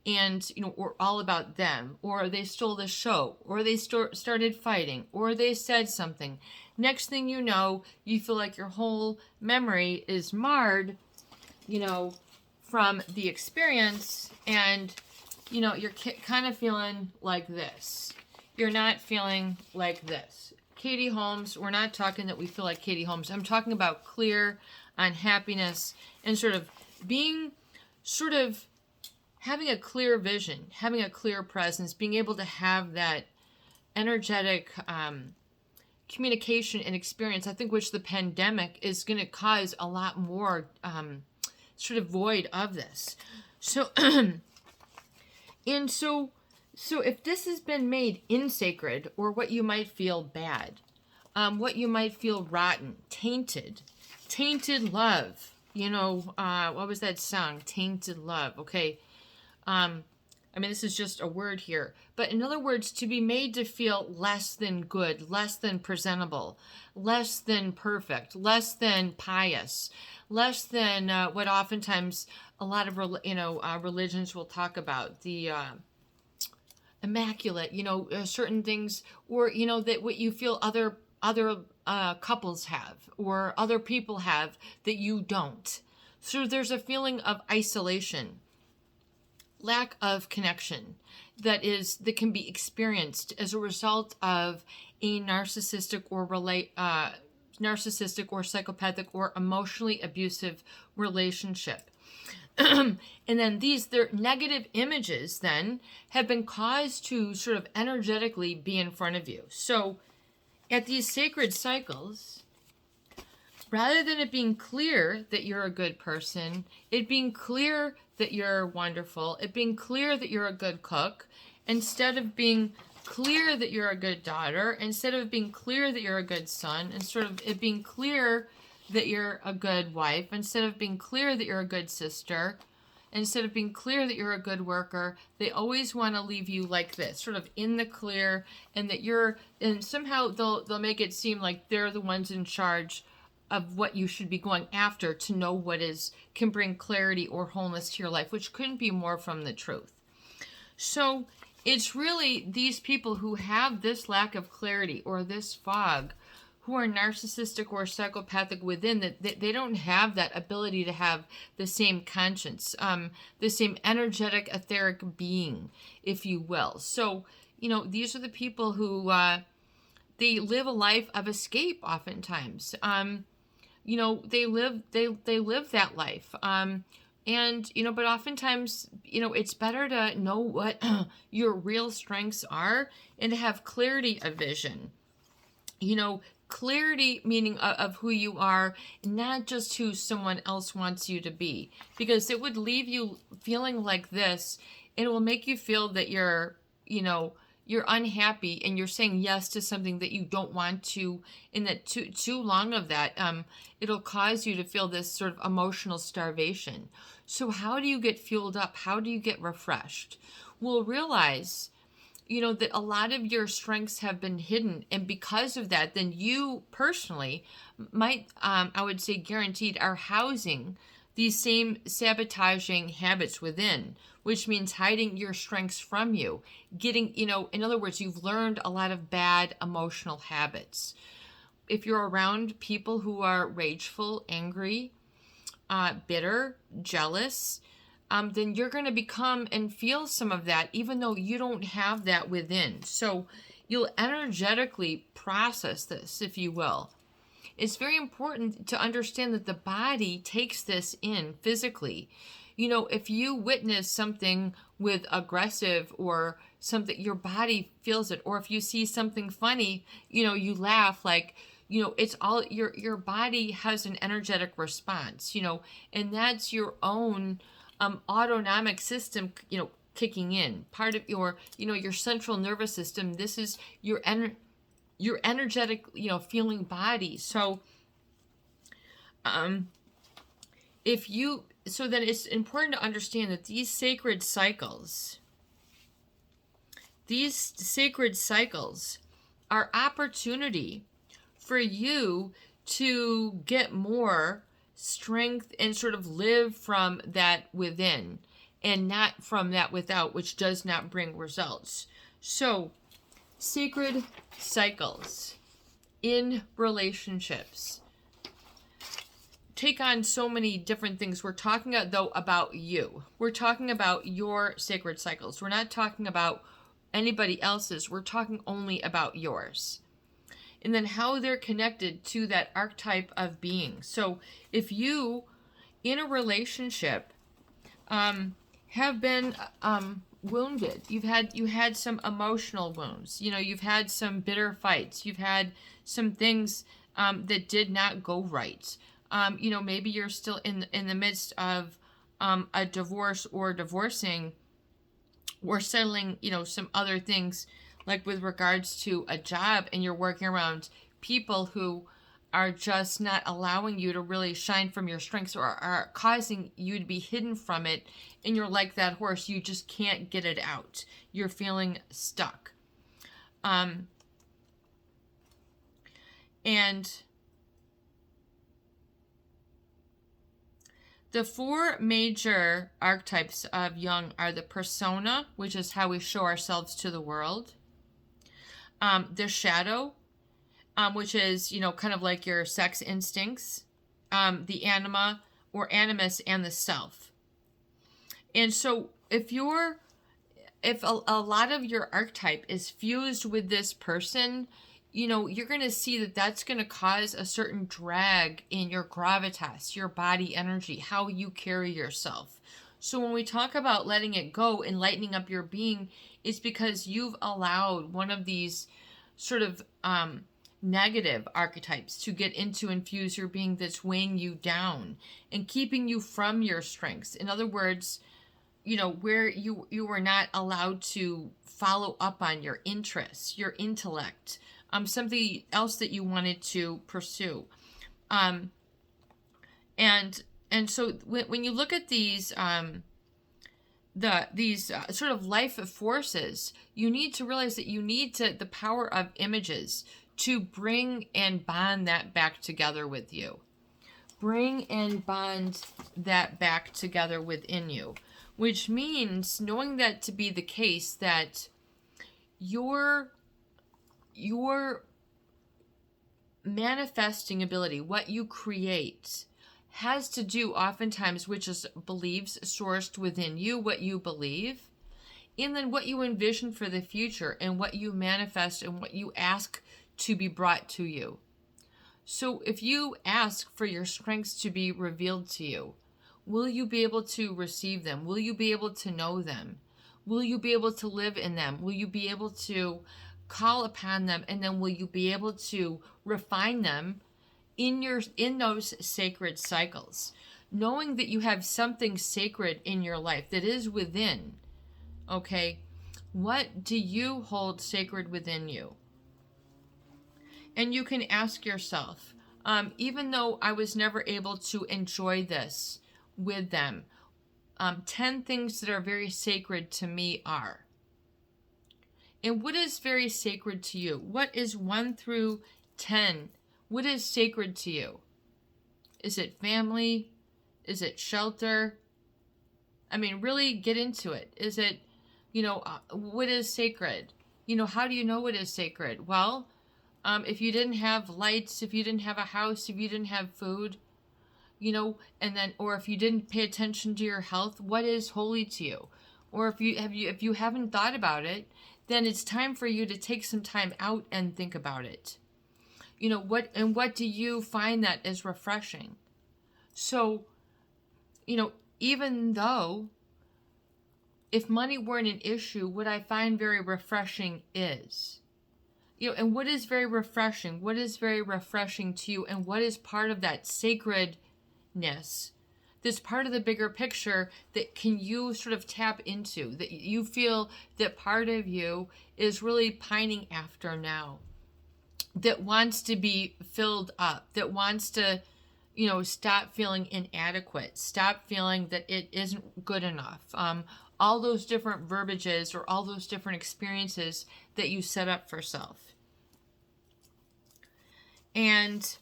And, you know, or all about them, or they stole the show, or they started fighting, or they said something. Next thing you know, you feel like your whole memory is marred, you know, from the experience, and, you know, you're kind of feeling like this. You're not feeling like this. Katie Holmes, we're not talking that we feel like Katie Holmes. I'm talking about clear unhappiness and sort of being, sort of having a clear vision, having a clear presence, being able to have that energetic communication and experience, I think, which the pandemic is going to cause a lot more sort of void of this. So, and so if this has been made insacred, or what you might feel bad, what you might feel rotten, tainted love, you know, what was that song? Tainted love. Okay. I mean, this is just a word here, but in other words, to be made to feel less than good, less than presentable, less than perfect, less than pious, less than what oftentimes a lot of religions will talk about, the immaculate, certain things, or, that what you feel other couples have or other people have that you don't. So there's a feeling of isolation, lack of connection that can be experienced as a result of a narcissistic or psychopathic or emotionally abusive relationship. And then their negative images then have been caused to sort of energetically be in front of you. So at these sacred cycles, rather than it being clear that you're a good person, it being clear that you're wonderful, it being clear that you're a good cook, instead of being clear that you're a good daughter, instead of being clear that you're a good son, and sort of it being clear that you're a good wife, instead of being clear that you're a good sister, instead of being clear that you're a good worker, they always want to leave you like this, sort of in the clear, and somehow they'll make it seem like they're the ones in charge of what you should be going after to know what can bring clarity or wholeness to your life, which couldn't be more from the truth. So it's really these people who have this lack of clarity or this fog, who are narcissistic or psychopathic within, that they don't have that ability to have the same conscience, the same energetic, etheric being, if you will. So, these are the people who, they live a life of escape oftentimes. They live that life. But oftentimes, it's better to know what your real strengths are and to have clarity of vision. Clarity meaning of who you are, not just who someone else wants you to be, because it would leave you feeling like this, and it will make you feel that you're unhappy and you're saying yes to something that you don't want to, and that too long of that, it'll cause you to feel this sort of emotional starvation. So how do you get fueled up? How do you get refreshed? We'll realize that a lot of your strengths have been hidden. And because of that, then you personally might, I would say guaranteed, are housing these same sabotaging habits within, which means hiding your strengths from you. In other words, you've learned a lot of bad emotional habits. If you're around people who are rageful, angry, bitter, jealous, then you're going to become and feel some of that, even though you don't have that within. So you'll energetically process this, if you will. It's very important to understand that the body takes this in physically. If you witness something with aggressive or something, your body feels it. Or if you see something funny, you laugh, like, it's all your body has an energetic response, and that's your own autonomic system, kicking in. Part of your central nervous system. This is your energetic, feeling body. So, so then it's important to understand that these sacred cycles are opportunity for you to get more strength and sort of live from that within and not from that without, which does not bring results. So, sacred cycles in relationships take on so many different things. We're talking about you. We're talking about your sacred cycles. We're not talking about anybody else's. We're talking only about yours. And then how they're connected to that archetype of being. So if you, in a relationship, have been wounded, you had some emotional wounds, you've had some bitter fights, you've had some things that did not go right. Maybe you're still in the midst of a divorce or divorcing or settling, some other things, like with regards to a job, and you're working around people who are just not allowing you to really shine from your strengths, or are causing you to be hidden from it, and you're like that horse, you just can't get it out. You're feeling stuck. And The four major archetypes of Jung are the persona, which is how we show ourselves to the world. The shadow, which is, kind of like your sex instincts. The anima or animus, and the self. And so if a lot of your archetype is fused with this person, you're going to see that that's going to cause a certain drag in your gravitas, your body energy, how you carry yourself. So when we talk about letting it go and lightening up your being, it's because you've allowed one of these sort of negative archetypes to get into infuse your being that's weighing you down and keeping you from your strengths. In other words, where you were not allowed to follow up on your interests, your intellect, something else that you wanted to pursue. And so when you look at these sort of life forces, you need to realize that you need the power of images to bring and bond that back together with you. Bring and bond that back together within you, which means knowing that to be the case, that your manifesting ability, what you create, has to do oftentimes with just beliefs sourced within you, what you believe, and then what you envision for the future, and what you manifest and what you ask to be brought to you. So if you ask for your strengths to be revealed to you, will you be able to receive them? Will you be able to know them? Will you be able to live in them? Will you be able to call upon them? And then will you be able to refine them in those sacred cycles? Knowing that you have something sacred in your life that is within, okay? What do you hold sacred within you? And you can ask yourself, even though I was never able to enjoy this with them, 10 things that are very sacred to me are. And what is very sacred to you? What is 1 through 10? What is sacred to you? Is it family? Is it shelter? I mean, really get into it. Is it, what is sacred? How do you know what is sacred? Well, if you didn't have lights, if you didn't have a house, if you didn't have food, or if you didn't pay attention to your health, what is holy to you? Or if you haven't thought about it, then it's time for you to take some time out and think about it. What do you find that is refreshing? So, even though if money weren't an issue, what I find very refreshing is, and what is very refreshing? What is very refreshing to you? And what is part of that sacredness? This part of the bigger picture that can you sort of tap into, that you feel that part of you is really pining after now, that wants to be filled up, that wants to, stop feeling inadequate, stop feeling that it isn't good enough. All those different verbiages or all those different experiences that you set up for self. And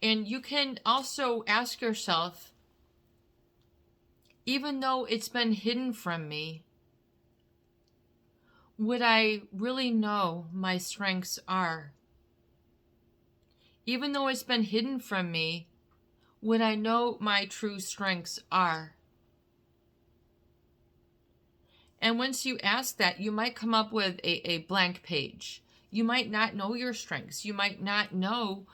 you can also ask yourself, even though it's been hidden from me, would I really know my strengths are? Even though it's been hidden from me, would I know my true strengths are? And once you ask that, you might come up with a blank page. You might not know your strengths. You might not know,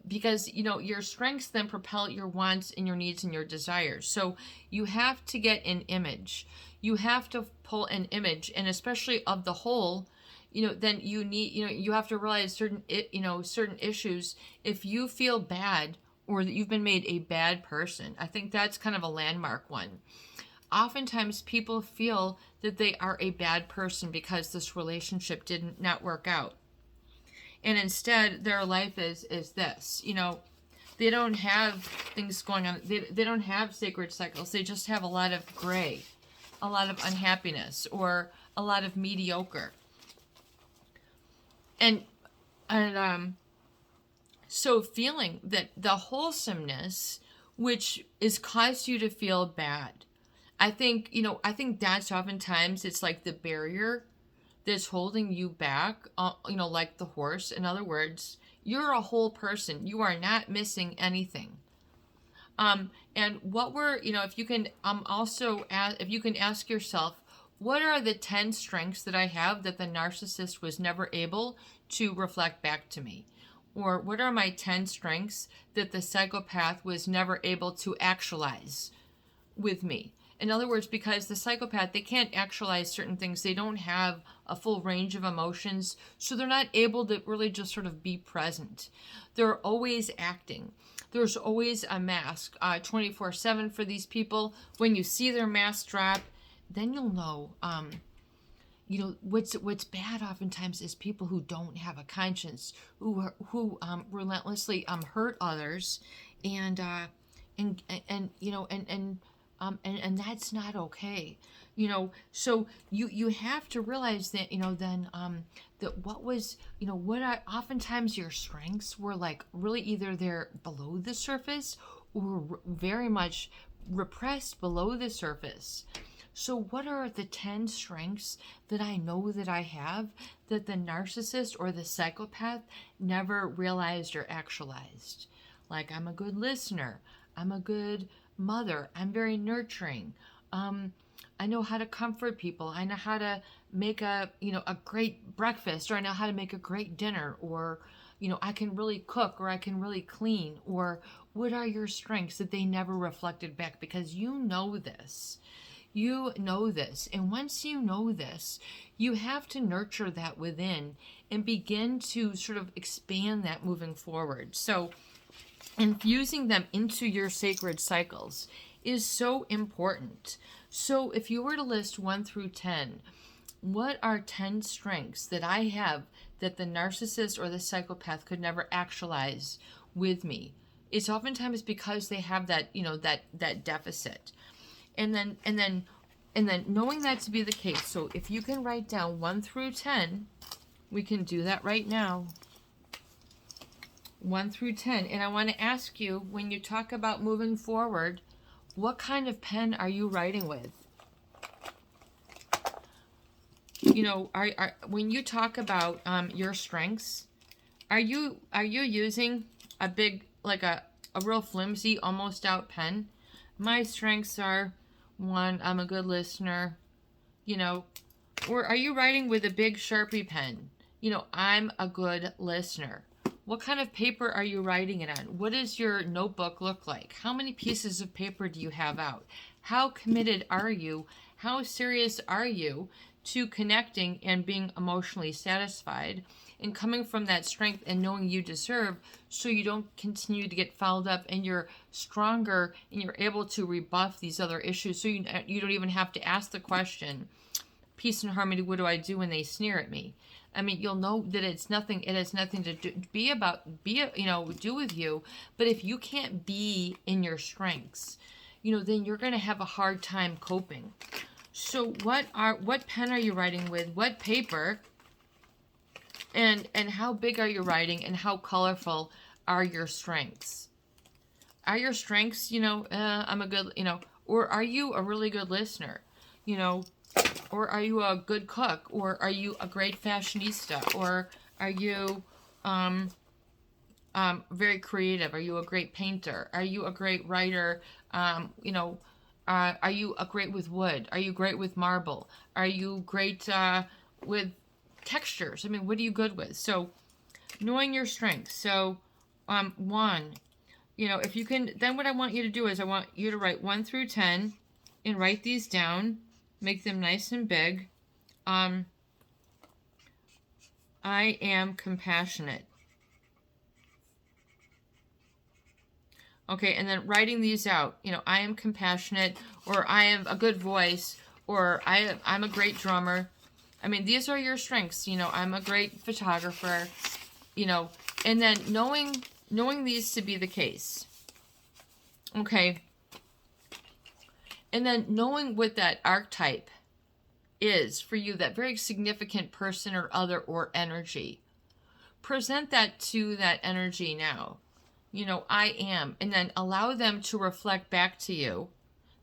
because, your strengths then propel your wants and your needs and your desires. So you have to get an image. You have to pull an image, and especially of the whole, then you need, you have to realize certain issues. If you feel bad or that you've been made a bad person, I think that's kind of a landmark one. Oftentimes people feel that they are a bad person because this relationship did not work out. And instead their life is this, they don't have things going on. They don't have sacred cycles. They just have a lot of gray, a lot of unhappiness, or a lot of mediocre. And so feeling that the wholesomeness which is caused you to feel bad. I think, I think that's oftentimes it's like the barrier that's holding you back, like the horse. In other words, you're a whole person. You are not missing anything. And what we're, if you can if you can ask yourself, what are the 10 strengths that I have that the narcissist was never able to reflect back to me? Or what are my 10 strengths that the psychopath was never able to actualize with me? In other words, because the psychopath, they can't actualize certain things. They don't have a full range of emotions, so they're not able to really just sort of be present. They're always acting. There's always a mask 24/7 for these people. When you see their mask drop, then you'll know. What's bad oftentimes is people who don't have a conscience, who relentlessly hurt others, and that's not okay. So you have to realize that, then that what was, oftentimes your strengths were like really either they're below the surface or very much repressed below the surface. So what are the 10 strengths that I know that I have that the narcissist or the psychopath never realized or actualized? Like, I'm a good listener. I'm a good mother. I'm very nurturing. I know how to comfort people. I know how to make a great breakfast, or I know how to make a great dinner, or, I can really cook, or I can really clean. Or what are your strengths that they never reflected back? Because you know this. You know this. And once you know this, you have to nurture that within and begin to sort of expand that moving forward. So infusing them into your sacred cycles is so important. So if you were to list 1 through 10, what are 10 strengths that I have that the narcissist or the psychopath could never actualize with me? It's oftentimes because they have that, that deficit. And then knowing that to be the case. So if you can write down 1 through 10, we can do that right now. 1 through 10. And I want to ask you, when you talk about moving forward, what kind of pen are you writing with? When you talk about your strengths, are you using a big, like a real flimsy, almost out pen? My strengths are 1, I'm a good listener, or are you writing with a big Sharpie pen? I'm a good listener. What kind of paper are you writing it on? What does your notebook look like? How many pieces of paper do you have out? How committed are you? How serious are you to connecting and being emotionally satisfied and coming from that strength and knowing you deserve, so you don't continue to get fouled up and you're stronger and you're able to rebuff these other issues, so you don't even have to ask the question, peace and harmony, what do I do when they sneer at me? I mean, you'll know that it has nothing to do with you. But if you can't be in your strengths, then you're going to have a hard time coping. So what pen are you writing with? What paper? And how big are you writing? And how colorful are your strengths? Are your strengths, I'm a good, or are you a really good listener? Or are you a good cook? Or are you a great fashionista? Or are you very creative? Are you a great painter? Are you a great writer? Are you great with wood? Are you great with marble? Are you great with textures? I mean, what are you good with? So knowing your strengths. So 1, if you can, then what I want you to do is I want you to write 1 through 10 and write these down. Make them nice and big. I am compassionate. Okay, and then writing these out. I am compassionate, or I have a good voice, or I'm a great drummer. I mean, these are your strengths. I'm a great photographer. And then knowing these to be the case. Okay. And then knowing what that archetype is for you, that very significant person or other or energy. Present that to that energy now. I am, and then allow them to reflect back to you.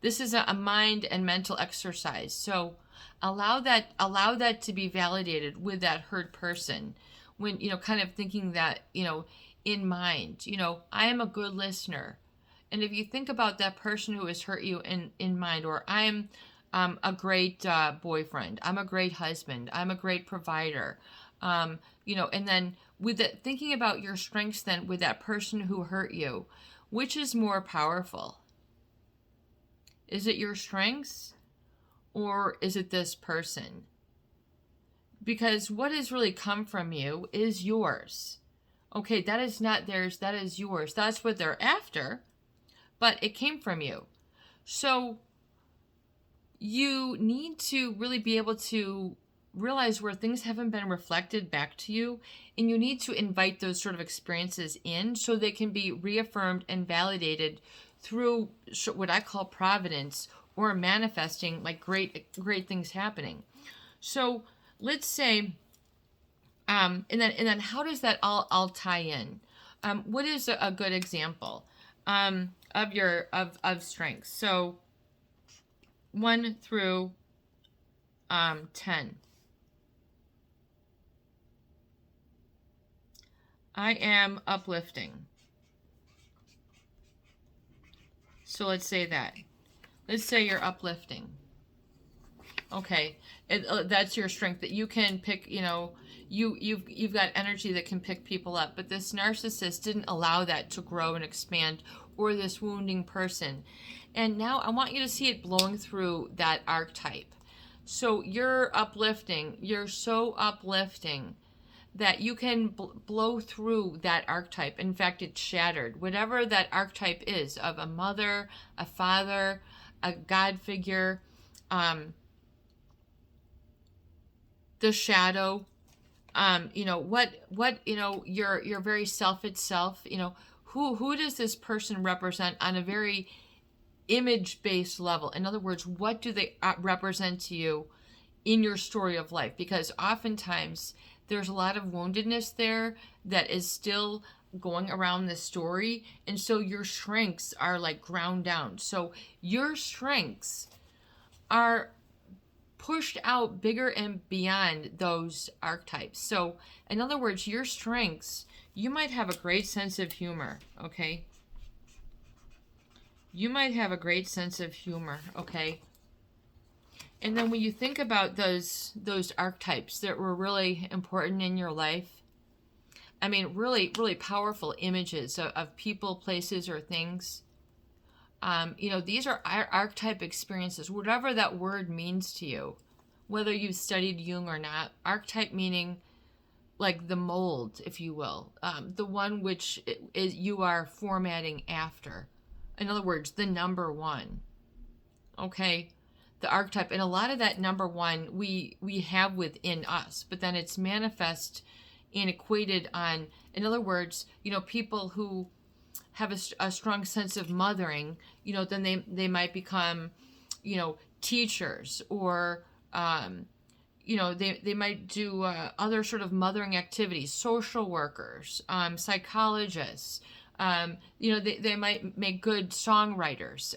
This is a mind and mental exercise. So allow that to be validated with that hurt person. When, kind of thinking that, in mind, I am a good listener. And if you think about that person who has hurt you in mind, or I'm a great boyfriend, I'm a great husband, I'm a great provider, and then with thinking about your strengths then with that person who hurt you, which is more powerful? Is it your strengths, or is it this person? Because what has really come from you is yours. Okay, that is not theirs, that is yours. That's what they're after, but it came from you. So you need to really be able to realize where things haven't been reflected back to you, and you need to invite those sort of experiences in so they can be reaffirmed and validated through what I call providence, or manifesting, like great things happening. So let's say, and then how does that all tie in? What is a good example of your of strengths? So 1 through 10. I am uplifting. So let's say that. Let's say you're uplifting. Okay, that's your strength, that you can pick. You've got energy that can pick people up. But this narcissist didn't allow that to grow and expand, or this wounding person. And now I want you to see it blowing through that archetype. So you're uplifting. You're so uplifting that you can blow through that archetype. In fact, it's shattered. Whatever that archetype is, of a mother, a father, a God figure, the shadow, your very self itself, who does this person represent on a very image-based level? In other words, what do they represent to you in your story of life? Because oftentimes there's a lot of woundedness there that is still going around the story, and so your strengths are like ground down. So your strengths are pushed out bigger and beyond those archetypes. So in other words, your strengths, you might have a great sense of humor, okay? You might have a great sense of humor, okay? And then when you think about those archetypes that were really important in your life, I mean, really, really powerful images of people, places, or things. These are archetype experiences, whatever that word means to you, whether you've studied Jung or not. Archetype meaning like the mold, if you will, the one which you are formatting after. In other words, the number one. Okay, the archetype, and a lot of that number one we have within us, but then it's manifest and equated on. In other words, people who have a strong sense of mothering, then they might become, teachers, or they might do other sort of mothering activities, social workers, psychologists. They might make good songwriters.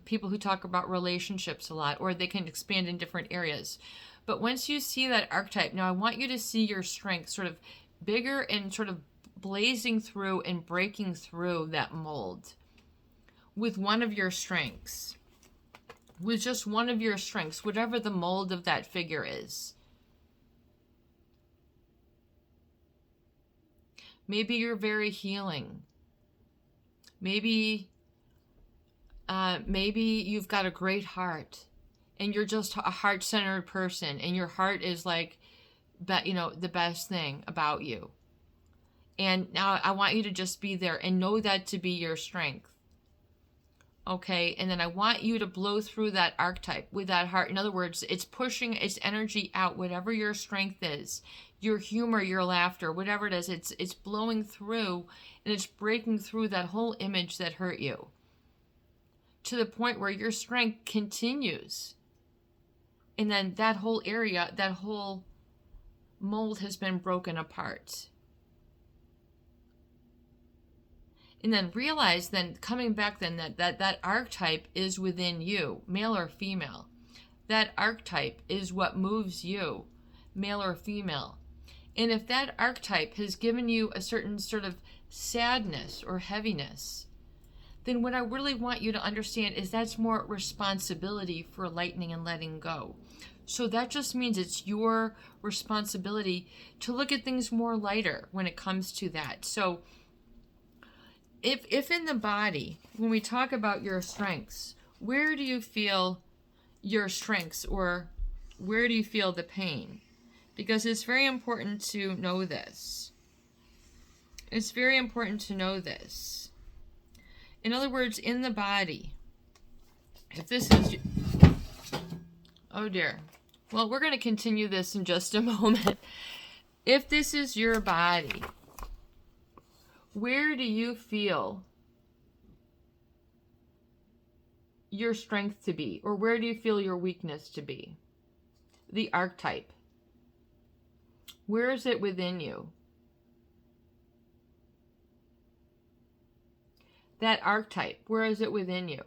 People who talk about relationships a lot, or they can expand in different areas. But once you see that archetype, now I want you to see your strength sort of bigger and sort of blazing through and breaking through that mold with one of your strengths, with just one of your strengths, whatever the mold of that figure is. Maybe you're very healing. Maybe you've got a great heart, and you're just a heart-centered person, and your heart is like, the best thing about you. And now I want you to just be there and know that to be your strength. Okay, and then I want you to blow through that archetype with that heart. In other words, it's pushing its energy out, whatever your strength is, your humor, your laughter, whatever it is, it's blowing through, and it's breaking through that whole image that hurt you, to the point where your strength continues. And then that whole area, that whole mold has been broken apart. And then realize, then coming back, then that archetype is within you, male or female. That archetype is what moves you, male or female. And if that archetype has given you a certain sort of sadness or heaviness, then what I really want you to understand is that's more responsibility for lightening and letting go. So that just means it's your responsibility to look at things more lighter when it comes to that. So if in the body, when we talk about your strengths, where do you feel your strengths, or where do you feel the pain? Because it's very important to know this. It's very important to know this. In other words, in the body, if this is... Oh dear. Well, we're going to continue this in just a moment. If this is your body, where do you feel your strength to be? Or where do you feel your weakness to be? The archetype. Where is it within you? That archetype, where is it within you?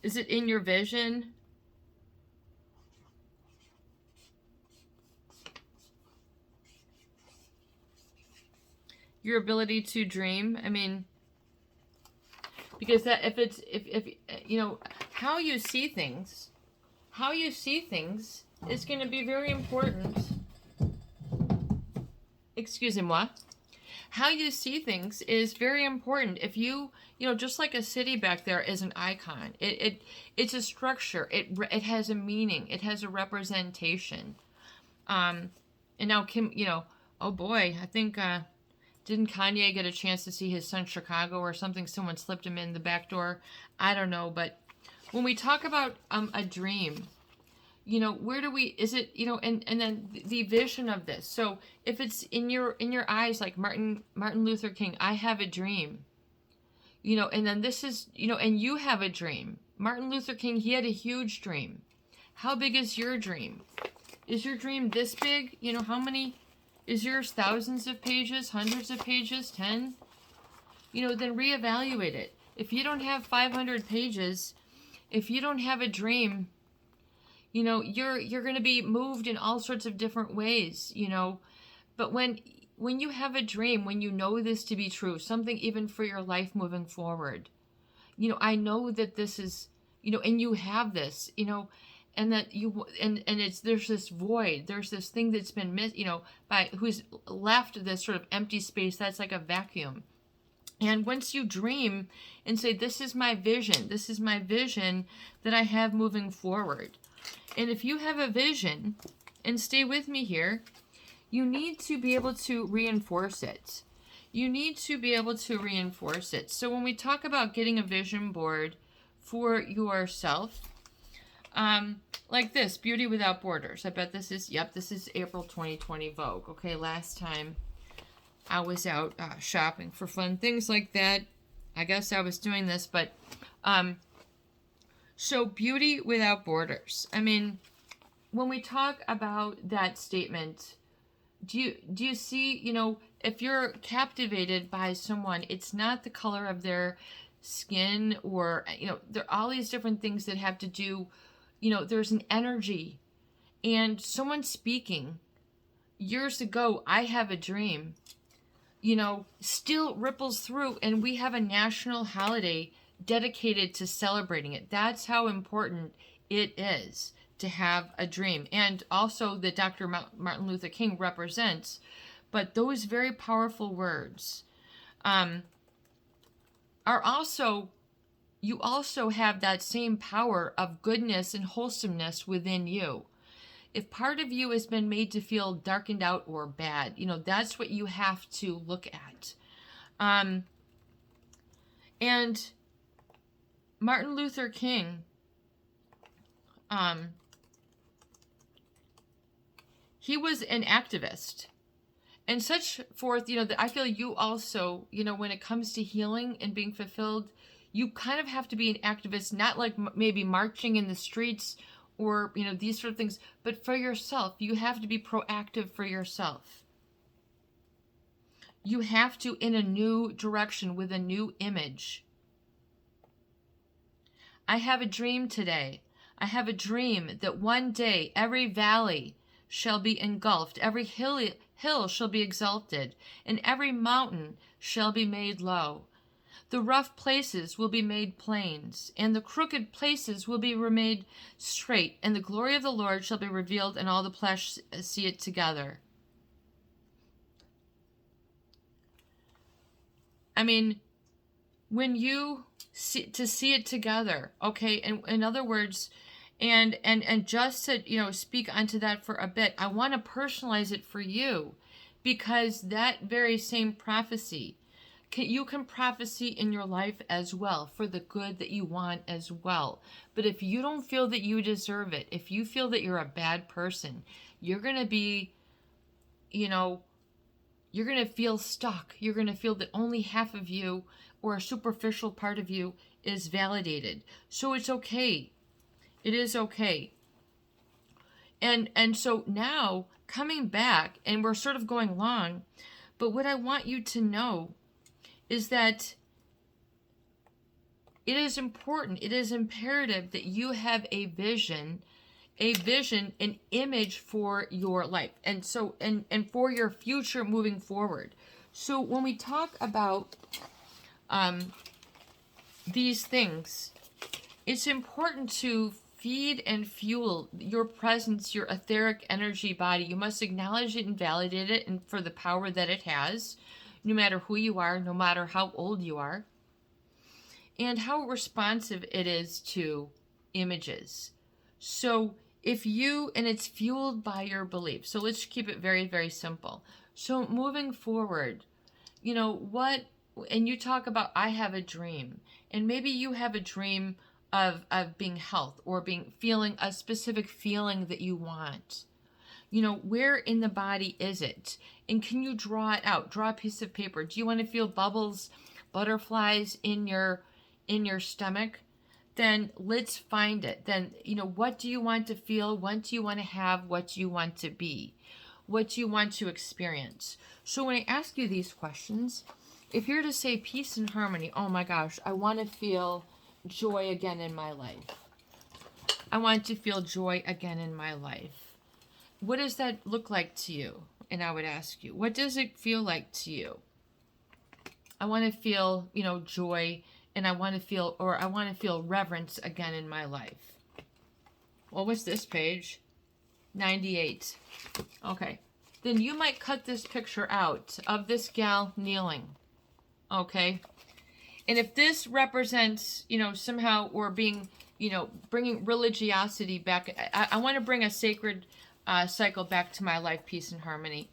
Is it in your vision? Your ability to dream? I mean, because that if you know, how you see things is going to be very important. Excusez-moi. How you see things is very important. If you know, just like a city back there is an icon. It's a structure. It has a meaning. It has a representation. And now Kim, you know, oh boy, I think didn't Kanye get a chance to see his son Chicago or something? Someone slipped him in the back door. I don't know, but when we talk about a dream, you know, where do we, is it, you know, and then the vision of this. So if it's in your eyes, like Martin Luther King, I have a dream, you know, and then this is, you know, and you have a dream. Martin Luther King, he had a huge dream. How big is your dream? Is your dream this big? You know, how many, is yours thousands of pages, hundreds of pages, 10? You know, then reevaluate it. If you don't have 500 pages, if you don't have a dream, you know, you're going to be moved in all sorts of different ways, you know. But when you have a dream, when you know this to be true, something even for your life moving forward, you know, I know that this is, you know, and you have this, you know, and that you, and it's, there's this void, there's this thing that's been missed, you know, by who's left this sort of empty space that's like a vacuum. And once you dream and say, this is my vision that I have moving forward. And if you have a vision, and stay with me here, you need to be able to reinforce it. You need to be able to reinforce it. So when we talk about getting a vision board for yourself, like this, Beauty Without Borders. I bet this is, yep, this is April 2020 Vogue. Okay, last time I was out shopping for fun, things like that. I guess I was doing this, but so Beauty Without Borders. I mean, when we talk about that statement, do you see, you know, if you're captivated by someone, it's not the color of their skin, or, you know, there are all these different things that have to do, you know, there's an energy. And someone speaking years ago, I have a dream, you know, still ripples through, and we have a national holiday dedicated to celebrating it. That's how important it is to have a dream. And also that Dr. Martin Luther King represents. But those very powerful words are also, you also have that same power of goodness and wholesomeness within you. If part of you has been made to feel darkened out or bad, you know, that's what you have to look at. And Martin Luther King, he was an activist and such forth, you know, that I feel you also, you know, when it comes to healing and being fulfilled, you kind of have to be an activist, not like maybe marching in the streets or, you know, these sort of things. But for yourself, you have to be proactive for yourself. You have to, in a new direction with a new image. I have a dream today. I have a dream that one day every valley shall be engulfed, every hill shall be exalted, and every mountain shall be made low. The rough places will be made plains, and the crooked places will be made straight, and the glory of the Lord shall be revealed, and all the flesh see it together. I mean, when you see it together, okay, and in other words, and just to, you know, speak onto that for a bit, I want to personalize it for you, because that very same prophecy, you can prophesy in your life as well for the good that you want as well. But if you don't feel that you deserve it, if you feel that you're a bad person, you're going to be, you know, you're going to feel stuck. You're going to feel that only half of you or a superficial part of you is validated. So it's okay. It is okay. And so now coming back, and we're sort of going long, but what I want you to know is that it is important, it is imperative that you have a vision, an image for your life, and so and for your future moving forward. So when we talk about these things, it's important to feed and fuel your presence, your etheric energy body. You must acknowledge it and validate it, and for the power that it has, no matter who you are, no matter how old you are, and how responsive it is to images. So if you, and it's fueled by your beliefs. So let's keep it very, very simple. So moving forward, you know, what, and you talk about, I have a dream, and maybe you have a dream of being health, or feeling a specific feeling that you want. You know, where in the body is it? And can you draw it out? Draw a piece of paper. Do you want to feel bubbles, butterflies in your stomach? Then let's find it. Then, you know, what do you want to feel? What do you want to have? What do you want to be? What do you want to experience? So when I ask you these questions, if you're to say peace and harmony, oh my gosh, I want to feel joy again in my life. I want to feel joy again in my life. What does that look like to you? And I would ask you, what does it feel like to you? I want to feel, you know, joy, and I want to feel reverence again in my life. Well, what's this page? 98. Okay. Then you might cut this picture out of this gal kneeling. Okay. And if this represents, you know, somehow, or being, you know, bringing religiosity back, I want to bring a sacred cycle back to my life, peace and harmony.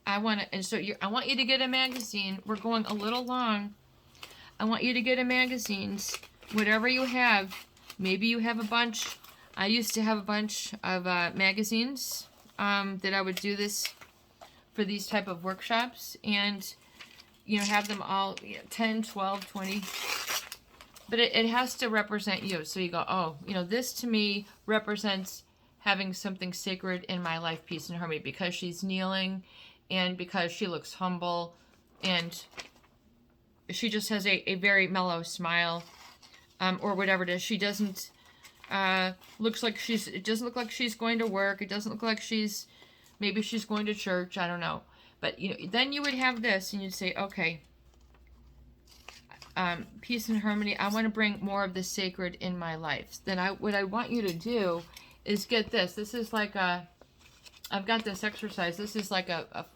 I want you to get a magazine. We're going a little long. I want you to get a magazine, whatever you have. Maybe you have a bunch. I used to have a bunch of magazines that I would do this for these type of workshops, and you know, have them all, you know, 10, 12, 20. But it has to represent you. So you go, oh, you know, this to me represents having something sacred in my life, peace and harmony, because she's kneeling, and because she looks humble, and she just has a very mellow smile, or whatever it is. She doesn't, it doesn't look like she's going to work. It doesn't look like maybe she's going to church. I don't know. But, you know, then you would have this, and you'd say, okay, peace and harmony, I want to bring more of the sacred in my life. Then what I want you to do is get this. This is like I've got this exercise. This is like a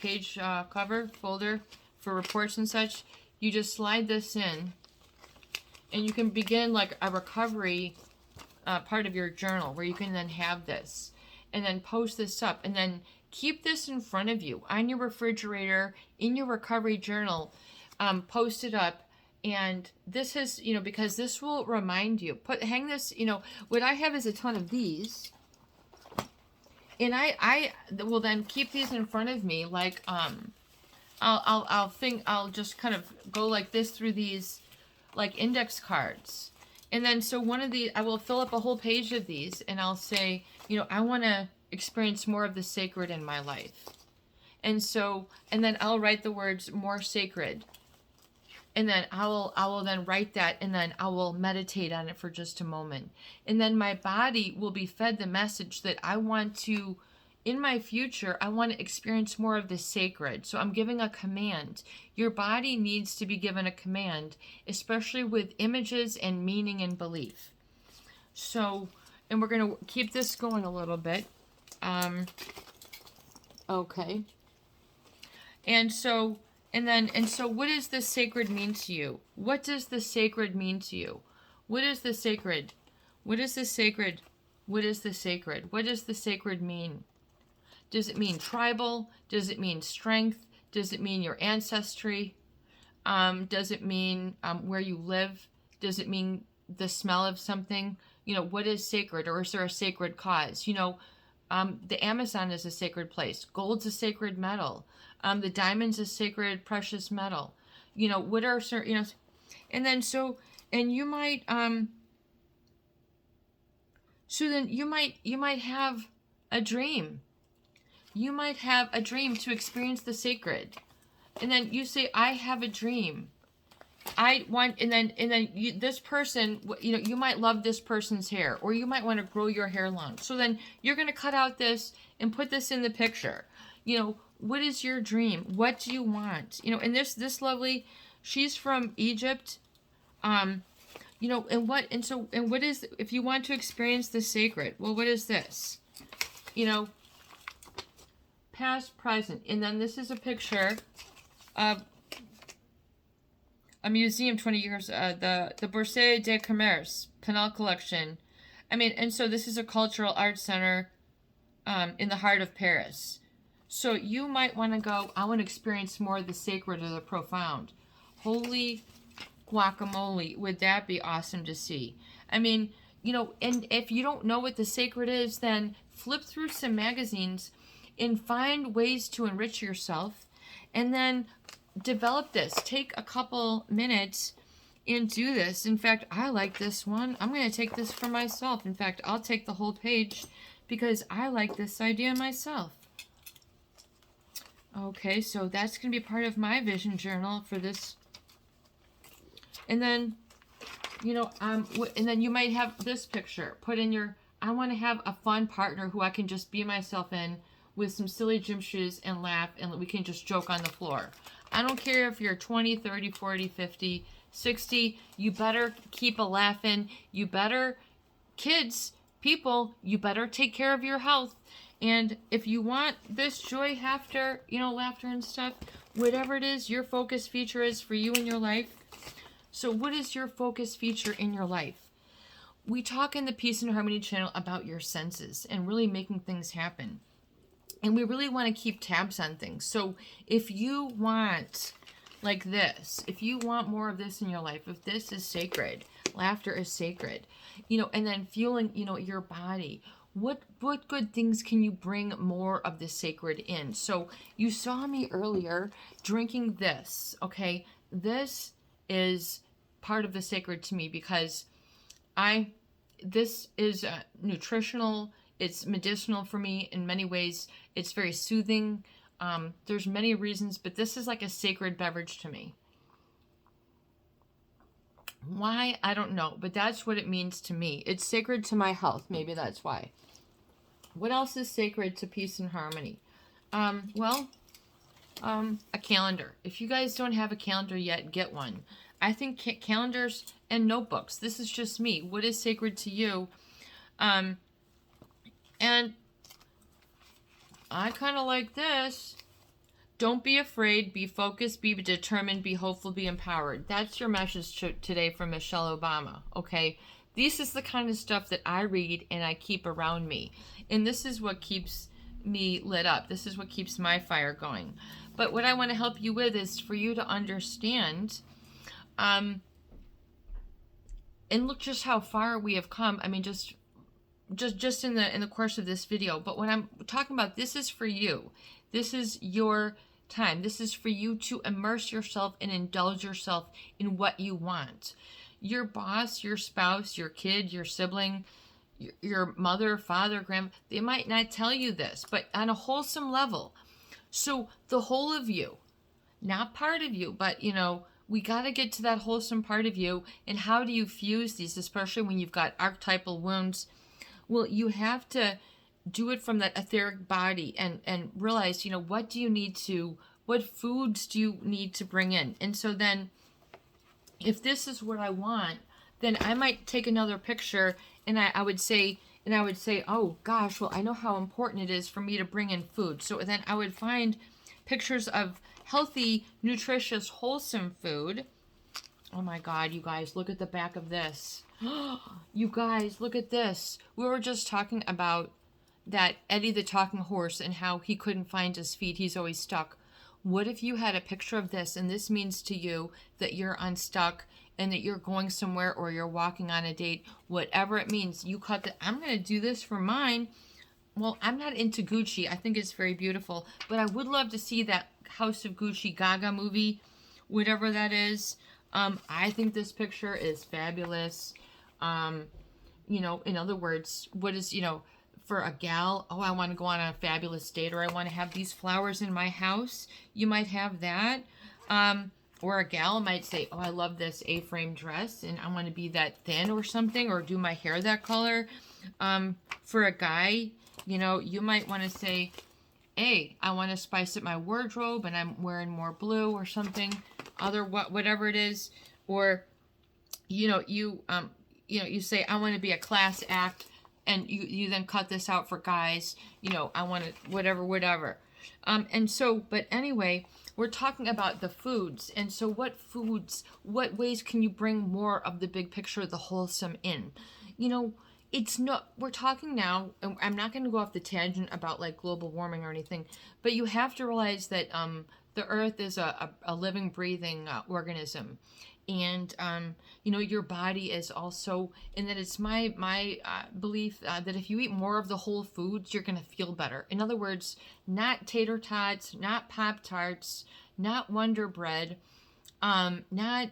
page cover folder for reports and such. You just slide this in, and you can begin like a recovery part of your journal, where you can then have this, and then post this up, and then keep this in front of you on your refrigerator, in your recovery journal. Post it up. And this is, you know, because this will remind you. Hang this, you know, what I have is a ton of these. And I will then keep these in front of me, like, I'll just kind of go like this through these, like, index cards. And then so one of these, I will fill up a whole page of these, and I'll say, you know, I want to experience more of the sacred in my life. And so, and then I'll write the words more sacred. And then I will then write that, and then I will meditate on it for just a moment. And then my body will be fed the message that I want to, in my future, I want to experience more of the sacred. So I'm giving a command. Your body needs to be given a command, especially with images and meaning and belief. So, and we're going to keep this going a little bit. Okay. And so what does the sacred mean to you? What does the sacred mean to you? What is the sacred? What is the sacred? What is the sacred? What does the sacred mean? Does it mean tribal? Does it mean strength? Does it mean your ancestry? Does it mean where you live? Does it mean the smell of something? You know, what is sacred? Or is there a sacred cause? You know, the Amazon is a sacred place. Gold's a sacred metal. The diamond's a sacred precious metal. You know, what are certain, you know, and then so, and you might, so then you might have a dream. You might have a dream to experience the sacred. And then you say, I have a dream. I want, and then you, this person, you know, you might love this person's hair, or you might want to grow your hair long. So then you're going to cut out this and put this in the picture. You know, what is your dream? What do you want? You know, and this lovely, she's from Egypt. You know, and what is, if you want to experience the sacred, well, what is this? You know, past, present. And then this is a picture of a museum 20 years, the Bourse de Commerce Canal Collection. I mean, and so this is a cultural arts center in the heart of Paris. So you might want to go, I want to experience more of the sacred or the profound. Holy guacamole, would that be awesome to see? I mean, you know, and if you don't know what the sacred is, then flip through some magazines and find ways to enrich yourself, and then develop this. Take a couple minutes and do this. In fact, I like this one. I'm going to take this for myself. In fact, I'll take the whole page because I like this idea myself. Okay, so that's going to be part of my vision journal for this. And then, you know, and then you might have this picture. Put in your, I want to have a fun partner who I can just be myself in with some silly gym shoes and laugh, and we can just joke on the floor. I don't care if you're 20, 30, 40, 50, 60. You better keep a laughing. You better, kids, people, you better take care of your health. And if you want this joy, laughter, you know, laughter and stuff, whatever it is your focus feature is for you in your life. So what is your focus feature in your life? We talk in the Peace and Harmony channel about your senses and really making things happen. And we really want to keep tabs on things. So if you want like this, if you want more of this in your life, if this is sacred, laughter is sacred, you know, and then fueling, you know, your body, what good things can you bring more of the sacred in? So you saw me earlier drinking this, okay? This is part of the sacred to me because this is nutritional. It's medicinal for me in many ways. It's very soothing. There's many reasons, but this is like a sacred beverage to me. Why? I don't know, but that's what it means to me. It's sacred to my health. Maybe that's why. What else is sacred to peace and harmony? A calendar. If you guys don't have a calendar yet, get one. I think calendars and notebooks. This is just me. What is sacred to you? And I kind of like this. Don't be afraid, be focused, be determined, be hopeful, be empowered. That's your message today from Michelle Obama, okay? This is the kind of stuff that I read and I keep around me. And this is what keeps me lit up. This is what keeps my fire going. But what I want to help you with is for you to understand, and look just how far we have come. I mean, just in the course of this video. But when I'm talking about, this is for you. This is your time. This is for you to immerse yourself and indulge yourself in what you want. your boss, your spouse, your kid, your sibling, your mother, father, grandma, they might not tell you this, but on a wholesome level. So the whole of you, not part of you, but we got to get to that wholesome part of you. And how do you fuse these, especially when you've got archetypal wounds? Well, you have to do it from that etheric body and realize, what foods do you need to bring in? And so then if this is what I want, then I might take another picture and I would say, oh gosh, well, I know how important it is for me to bring in food. So then I would find pictures of healthy, nutritious, wholesome food. Oh my God, you guys, look at the back of this. You guys, look at this. We were just talking about that Eddie the talking horse and how he couldn't find his feet. He's always stuck. What if you had a picture of this, and this means to you that you're unstuck and that you're going somewhere or you're walking on a date, whatever it means. You cut the, I'm going to do this for mine. Well, I'm not into Gucci. I think it's very beautiful, but I would love to see that House of Gucci Gaga movie, whatever that is. I think this picture is fabulous. In other words, what is, for a gal, oh, I want to go on a fabulous date, or I want to have these flowers in my house. You might have that. Or a gal might say, oh, I love this A-frame dress and I want to be that thin or something, or do my hair that color. For a guy, you might want to say, hey, I want to spice up my wardrobe and I'm wearing more blue or something, whatever it is. Or, you say, I want to be a class act, and you then cut this out for guys, I want to, whatever. But anyway, we're talking about the foods. And so what ways can you bring more of the big picture, the wholesome in? We're talking now, and I'm not going to go off the tangent about like global warming or anything, but you have to realize that the earth is a living, breathing organism. And, your body is also, and that it's my belief that if you eat more of the whole foods, you're going to feel better. In other words, not tater tots, not Pop-Tarts, not Wonder Bread, not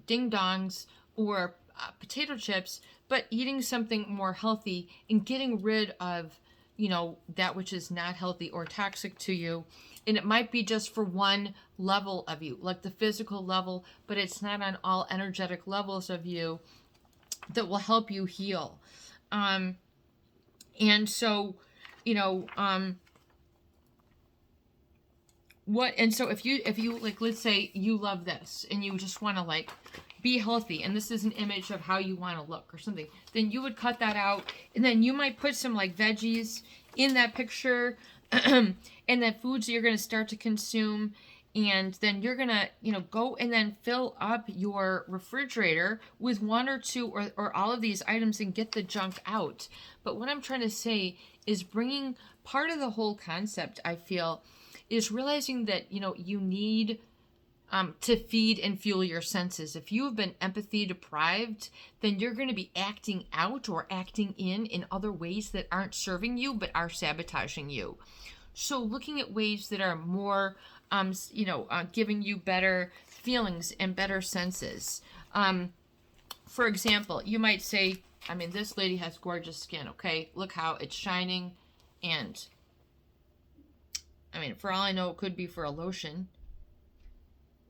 Ding Dongs or potato chips, but eating something more healthy and getting rid of, that which is not healthy or toxic to you. And it might be just for one level of you, like the physical level, but it's not on all energetic levels of you that will help you heal. And so if you like, let's say you love this and you just want to like be healthy, and this is an image of how you want to look or something, then you would cut that out, and then you might put some like veggies in that picture, and then foods that you're going to start to consume. And then you're going to, go and then fill up your refrigerator with one or two or all of these items and get the junk out. But what I'm trying to say is bringing part of the whole concept, I feel, is realizing that, you need to feed and fuel your senses. If you have been empathy deprived, then you're going to be acting out or acting in other ways that aren't serving you but are sabotaging you. So looking at ways that are more, giving you better feelings and better senses. For example, you might say, this lady has gorgeous skin, okay? Look how it's shining. And, for all I know, it could be for a lotion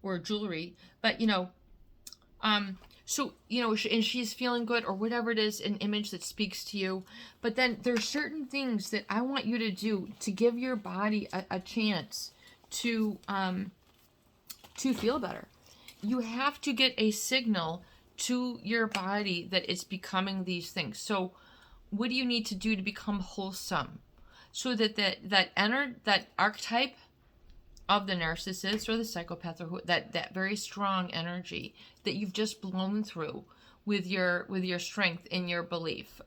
or jewelry. But, and she's feeling good or whatever it is, an image that speaks to you. But then there's certain things that I want you to do to give your body a chance to feel better. You have to get a signal to your body that it's becoming these things. So what do you need to do to become wholesome? So that that archetype of the narcissist or the psychopath, or that very strong energy that you've just blown through with your strength in your belief,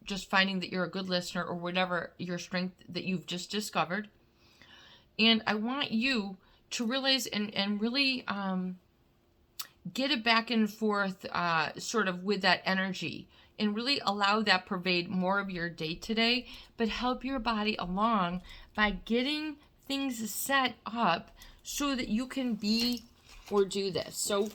just finding that you're a good listener or whatever your strength that you've just discovered. And I want you to realize and really get it back and forth sort of with that energy, and really allow that pervade more of your day today, but help your body along by getting things set up so that you can be or do this. So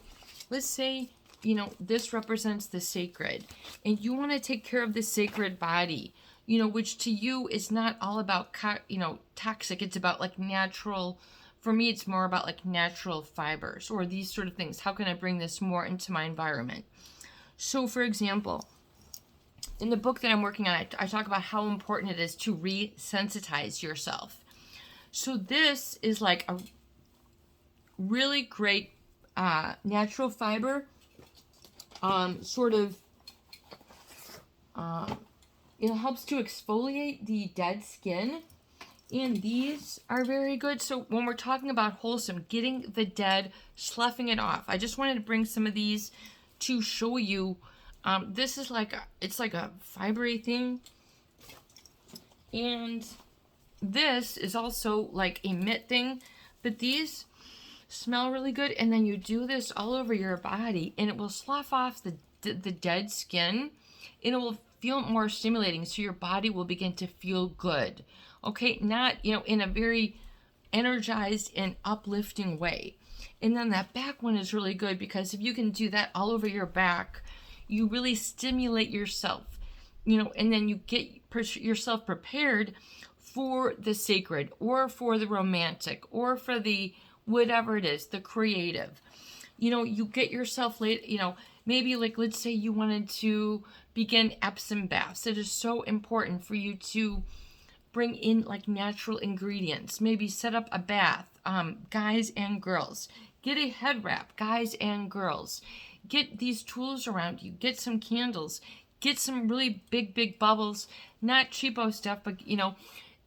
let's say you know, this represents the sacred. And you want to take care of the sacred body, you know, which to you is not all about, you know, toxic. It's about like natural. For me, it's more about like natural fibers or these sort of things. How can I bring this more into my environment? So, for example, in the book that I'm working on, I talk about how important it is to resensitize yourself. So this is like a really great natural fiber, sort of, it helps to exfoliate the dead skin. And these are very good. So when we're talking about wholesome, getting the dead, sloughing it off. I just wanted to bring some of these to show you. This is like, it's like a fibery thing. And this is also like a mitt thing. But these smell really good. And then you do this all over your body. And it will slough off the dead skin. And it will feel more stimulating. So your body will begin to feel good. Okay, not, you know, in a very energized and uplifting way. And then that back one is really good because if you can do that all over your back, you really stimulate yourself, you know, and then you get yourself prepared for the sacred or for the romantic or for the whatever it is, the creative. You know, you get yourself late, you know, maybe like, let's say you wanted to begin Epsom baths. It is so important for you to bring in like natural ingredients. Maybe set up a bath, guys and girls. Get a head wrap, guys and girls. Get these tools around you. Get some candles. Get some really big bubbles. Not cheapo stuff, but, you know,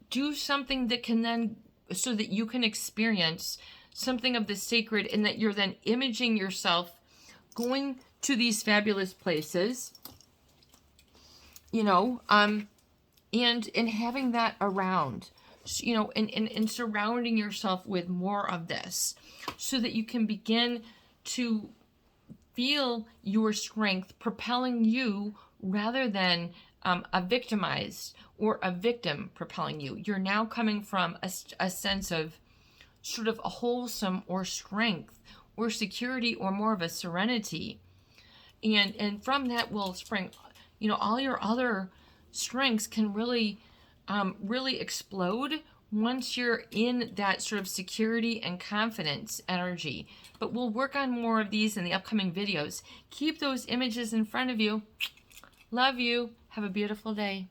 do something that can then, so that you can experience something of the sacred and that you're then imaging yourself going to these fabulous places, you know, and having that around, you know, and surrounding yourself with more of this so that you can begin to feel your strength propelling you rather than a victimized or a victim propelling you. You're now coming from a sense of sort of a wholesome or strength or security or more of a serenity. And from that will spring, you know, all your other strengths can really, really explode once you're in that sort of security and confidence energy. But we'll work on more of these in the upcoming videos. Keep those images in front of you. Love you. Have a beautiful day.